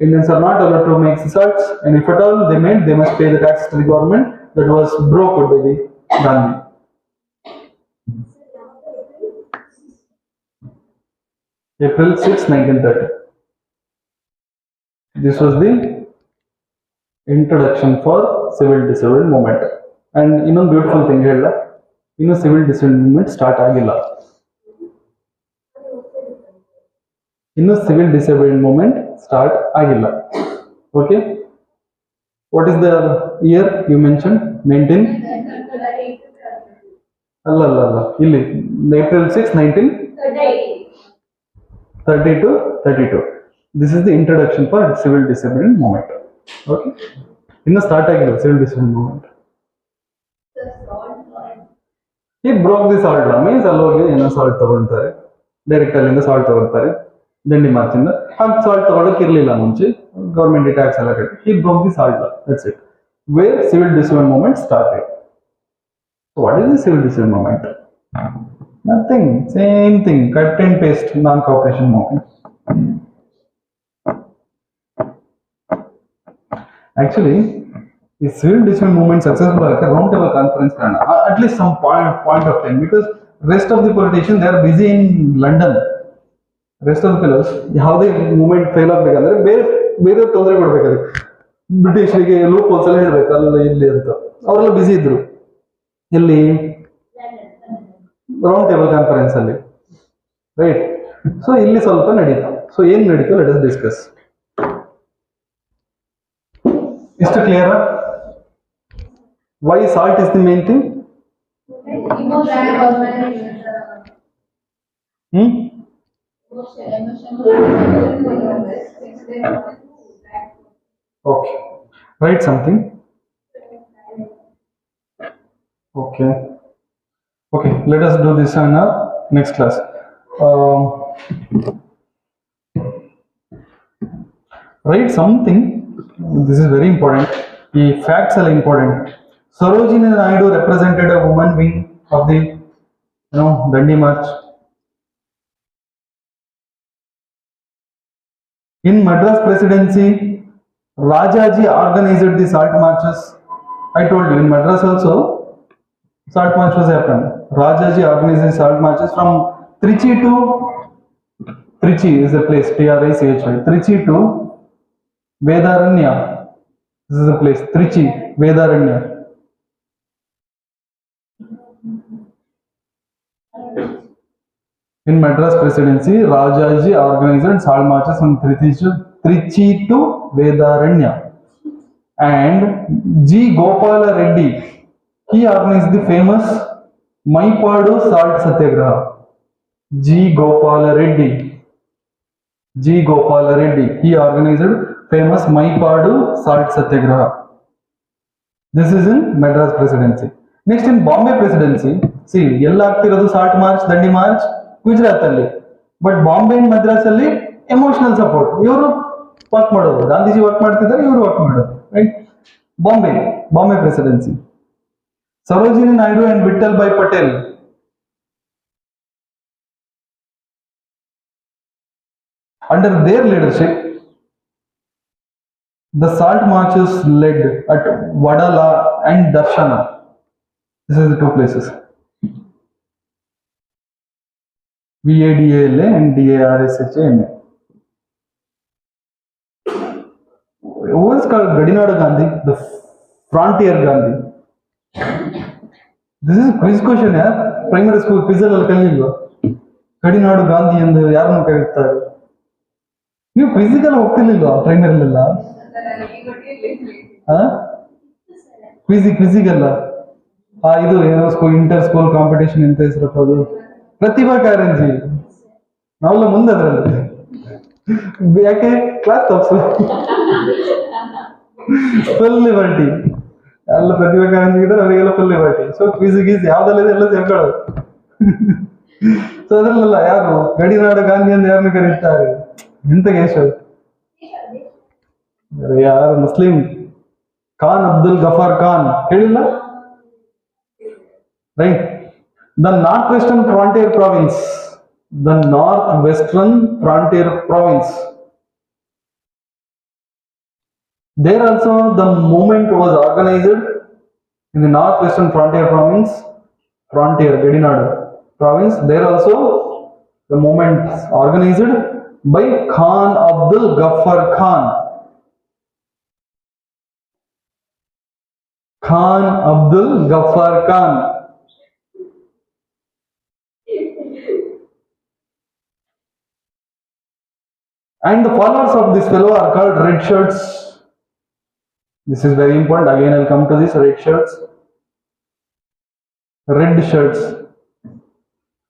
Indians are not allowed to make salts, and if at all they made, they must pay the tax to the government. That was broken by the Gandhi. April 6, 1930. This was the introduction for civil disobedience movement. And ಇನ್ನೊಂದು beautiful thing ಹೇಳ, ಇನ್ನು civil disobedience movement start ಆಗಿಲ್ಲ. ಇನ್ನು civil disobedience movement start ಆಗಿಲ್ಲ. Okay, what is the year you mention? 19 ಅಲ್ಲ ಅಲ್ಲ ಅಲ್ಲ, ಇಲ್ಲಿ April 6, 1930 to 32. This is the introduction for civil disobedience movement. Okay, ಇನ್ನು ಸ್ಟಾರ್ಟ್ ಆಗಿಲ್ಲ ಸಿವಿಲ್ ಡಿಸೊಬಿಡಿಯನ್ಸ್ ಮೂವ್ಮೆಂಟ್. ಈ broke the salt law means ಅಲ್ಲಿ ಹೋಗಿ ಏನೋ ಸಾಲ್ಟ್ ತಗೊಳ್ತಾರೆ, ಡೈರೆಕ್ಟ್ ಅಲ್ಲಿಂದ ಸಾಲ್ಟ್ ತಗೊಳ್ತಾರೆ ದಂಡಿ ಮಾರ್ಚಿಂದ. ಹಾಗೆ ಸಾಲ್ಟ್ ತಗೊಳಕ್ ಇರ್ಲಿಲ್ಲ ಮುಂಚೆ, ಗೌರ್ಮೆಂಟ್ ಟ್ಯಾಕ್ಸ್ ಎಲ್ಲ ಕಟ್ಟಿ. He broke the salt law, that's it. Where civil disobedience movement started. What is the civil disobedience movement? Nothing, same thing, cut and paste, non-cooperation movement. Actually, the civil disobedience movement successful like a round table conference at least some point of time, because rest of the politicians they are busy in London. Rest of the fellows ಯಾವುದೇ movement fail ಆಗ್ಬೇಕಂದ್ರೆ ಬೇರೆ ತೊಂದರೆ ಕೊಡ್ಬೇಕಾದ್ರೆ ಬ್ರಿಟಿಷರಿಗೆ loop holes ಎಲ್ಲ ಹೇಳ್ಬೇಕು ಅಲ್ಲಿ ಇಲ್ಲಿ ಅಂತ, ಅವರೆಲ್ಲ ಬಿಸಿ ಇದ್ರು. ಎಲ್ಲಿ? ರೌಂಡ್ ಟೇಬಲ್ ಕಾನ್ಫರೆನ್ಸ್ ಅಲ್ಲಿ, ರೈಟ್? ಸೊ ಇಲ್ಲಿ ಸ್ವಲ್ಪ ನಡೀತು. ಸೊ ಏನ್ ನಡೀತು, ಲೆಟ್ ಅಸ್ ಡಿಸ್ಕಸ್. ಇಷ್ಟು ಕ್ಲಿಯರಾ? Why salt is the main thing? Okay, write something. Okay, let us do this in our next class. Write something. This is very important. The facts are important. Sarojini Naidu represented a woman wing of the Dandi March. In Madras Presidency, Rajaji organized the salt marches. I told you in Madras also salt march was happened. Rajaji organized the salt marches from Trichy is the place, Trichy. Trichy to Vedaranya. This is the place, Trichy, Vedaranya. In Madras Presidency, Rajaji organized salt marches from Trichy to Vedaranya. And G. Gopala Reddy, he organized the famous Maipadu Salt Satyagraha. G. Gopala Reddy, he organized famous Maipadu Salt Satyagraha. This is in Madras Presidency. Next in Bombay Presidency, see, ಎಲ್ಲ ಆಗ್ತಿರೋದು salt March, ದಂಡಿ March Gujarat ಅಲ್ಲಿ. But Bombay and Madras ಅಲ್ಲಿ emotional support, ಇವರು work ಮಾಡೋದು, Gandhiji work ಮಾಡ್ತಿದ್ದಾರೆ, ಇವರು work ಮಾಡೋದು, right? Bombay presidency, Sarojini Naidu and Vittal Bhai Patel. Under their leadership, the salt marches led at Vadala and Darshana. This is the two places. VADALA and DARSHA. Who is called Gadinadu Gandhi, the frontier Gandhi? This is quiz question, yaar. Primary school quiz ಅಲ್ಲಿ ಕಲಿಯಲ್ವಾ? ಗಡಿನಾಡು ಗಾಂಧಿ ಎಂದು ಯಾರನ್ನು ಕರೆಯುತ್ತಾರೆ? ನೀವು physical ಹೋಗ್ತಿರ್ಲಿಲ್ವಾ ಟ್ರೈನರ್ಲೆಲ್ಲ? ಕ್ವಿಸಿಗಲ್ಲ ಇದು ಏನೋ inter school competition ಎಂತ ಹೆಸರಪ್ಪ ಅದು, ಪ್ರತಿಭಾ ಕಾರಂಜಿ. ನಾವೆಲ್ಲ ಮುಂದೆ ಅದ್ರಲ್ಲಿ. ಯಾಕೆ ಕ್ಲಾಸ್ ತಪ್ಸು ಫುಲ್ ಲಿಬರ್ಟಿ. ಎಲ್ಲ ಪ್ರತಿಭಾ ಕಾರಂಜಿ ಇದ್ದಾರೆ, ಅವರಿಗೆಲ್ಲ ಫುಲ್ ಲಿಬರ್ಟಿ. ಸೊ ಕ್ವಿಜ್ ಗೀಸ್ ಯಾವ್ದಲ್ಲಿದೆ ಎಲ್ಲ ಸೇರ್ಕೊಳ್ಳೋದು. ಸೊ ಅದ್ರಲ್ಲ ಯಾರು ಗಡಿನಾಡು ಗಾಂಧಿ ಅಂತ ಯಾರನ್ನು ಕರೀತಾರೆ? ಎಂತ ಕೇಶ ಯಾರು ಮುಸ್ಲಿಂ ಖಾನ್ ಅಬ್ದುಲ್ ಗಫಾರ್ ಖಾನ್ ಹೇಳಿಲ್ಲ right. The north western frontier province, the north western frontier province, there also the movement was organized in the northwestern frontier province, frontier Gadinadu province. There also the movement organized by Khan Abdul Ghaffar Khan. Khan Abdul Ghaffar Khan. And the followers of this fellow are called red shirts. This is very important. Again, I'll come to this red shirts. Red shirts.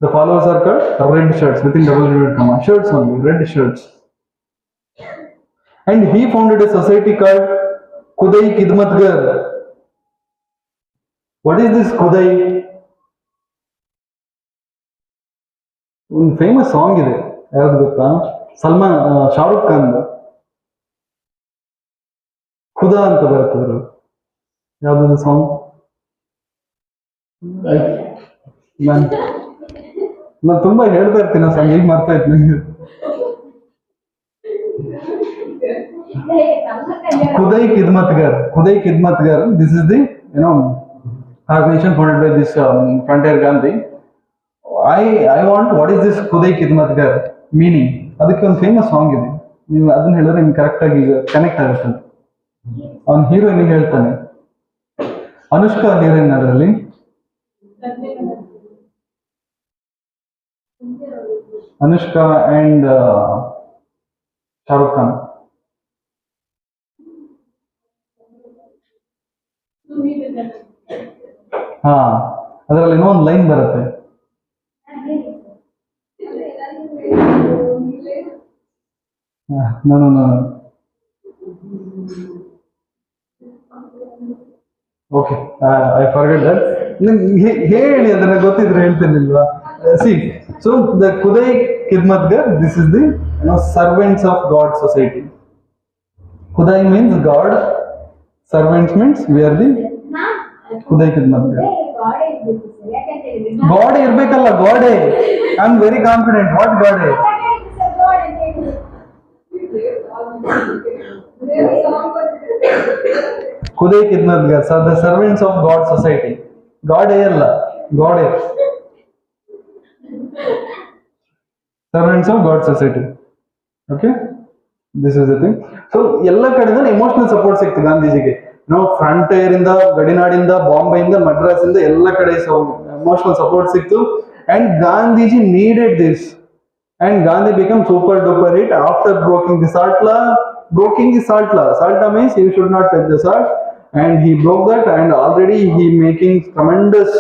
The followers are called red shirts within double inverted comma. Shirts only, red shirts. And he founded a society called Kudai Khidmatgar. What is this Kudai? ಒಂದು famous song ಇದೆ, ಯಾವ್ದು ಗೊತ್ತಾ? ಸಲ್ಮಾನ್ ಶಾರುಖ್ ಖಾನ್ ಖುದಾ ಅಂತ ಬರ್ತದ್ರು. ಯಾವ್ದು song? ನಾನು ತುಂಬಾ ಹೇಳ್ತಾ ಇರ್ತೀನಿ ಆ ಸಾಂಗ್, ಈಗ ಮಾಡ್ತಾ ಇತ್ತು ನಂಗೆ. Kudai Khidmatgar. Kudai Khidmatgar. This is the organization founded by this Frontier Gandhi. I want, what is this Kudai Khidmatgar meaning? ಅದಕ್ಕೆ ಒಂದು ಫೇಮಸ್ ಸಾಂಗ್ ಇದೆ, ನೀವು ಅದನ್ನ ಹೇಳಿದ್ರೆ ನಿಮ್ಗೆ ಕರೆಕ್ಟ್ ಆಗಿ ಕನೆಕ್ಟ್ ಆಗುತ್ತೆ. ಅವನ ಹೀರೋಯಿನ್ ಹೇಳ್ತಾನೆ, ಅನುಷ್ಕಾ ಹೀರೋಯಿನ್ ಅದರಲ್ಲಿ. ಅನುಷ್ಕಾ ಅಂಡ್ ಶಾರುಖ್ ಖಾನ್. ಹಾ, ಅದರಲ್ಲಿ ಇನ್ನೂ ಒಂದು ಲೈನ್ ಬರುತ್ತೆ. No. Okay, I forget that. ಹೇಳಿ ಅದನ್ನ ಗೊತ್ತಿದ್ರೆ ಹೇಳ್ತೇನಿಲ್ವಾ? See, so the Kudai Khidmatgar, this is the servants of God society. Kudai means God, servants means we are the Kudai Khidmatgar. God ಇರ್ಬೇಕಲ್ಲ, ಗೋಡೆ. I am very confident. What ಗೋಡೆ? Kudai Khidmatgar, the servants of God society. God ಅಲ್ಲ, ಗೋಡೆ. Servants of God society. Okay, this is the thing. So ಎಲ್ಲ ಕಡೆಯಿಂದ emotional support ಸಿಕ್ತು ಗಾಂಧೀಜಿಗೆ. ನಾವು frontier ಇಂದ, ಗಡಿನಾಡಿಂದ, ಬಾಂಬೆ ಇಂದ, ಮದ್ರಾಸ್ ಇಂದ ಎಲ್ಲ ಕಡೆ ಎಮೋಷನಲ್ ಸಪೋರ್ಟ್ ಸಿಕ್ತು. And Gandhiji needed this. And Gandhi became super duper hit after breaking the salt law. Breaking the salt law. Salt law means you should not touch the salt. And he broke that, and already he making tremendous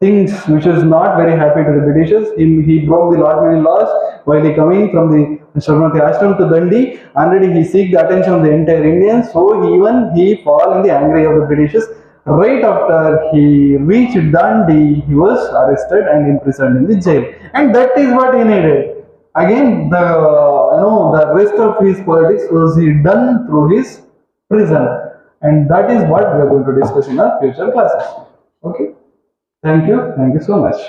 things which is not very happy to the Britishers. He broke the lot many laws while he coming from the Sabarmati ashram to Dandi. Already he seek the attention of the entire Indians. So he fall in the anger of the Britishers. Right after he reached Dandi, he was arrested and imprisoned in the jail. And that is what he needed. Again, the rest of his politics was he done through his prison. And that is what we are going to discuss in our future classes. Okay. Thank you so much.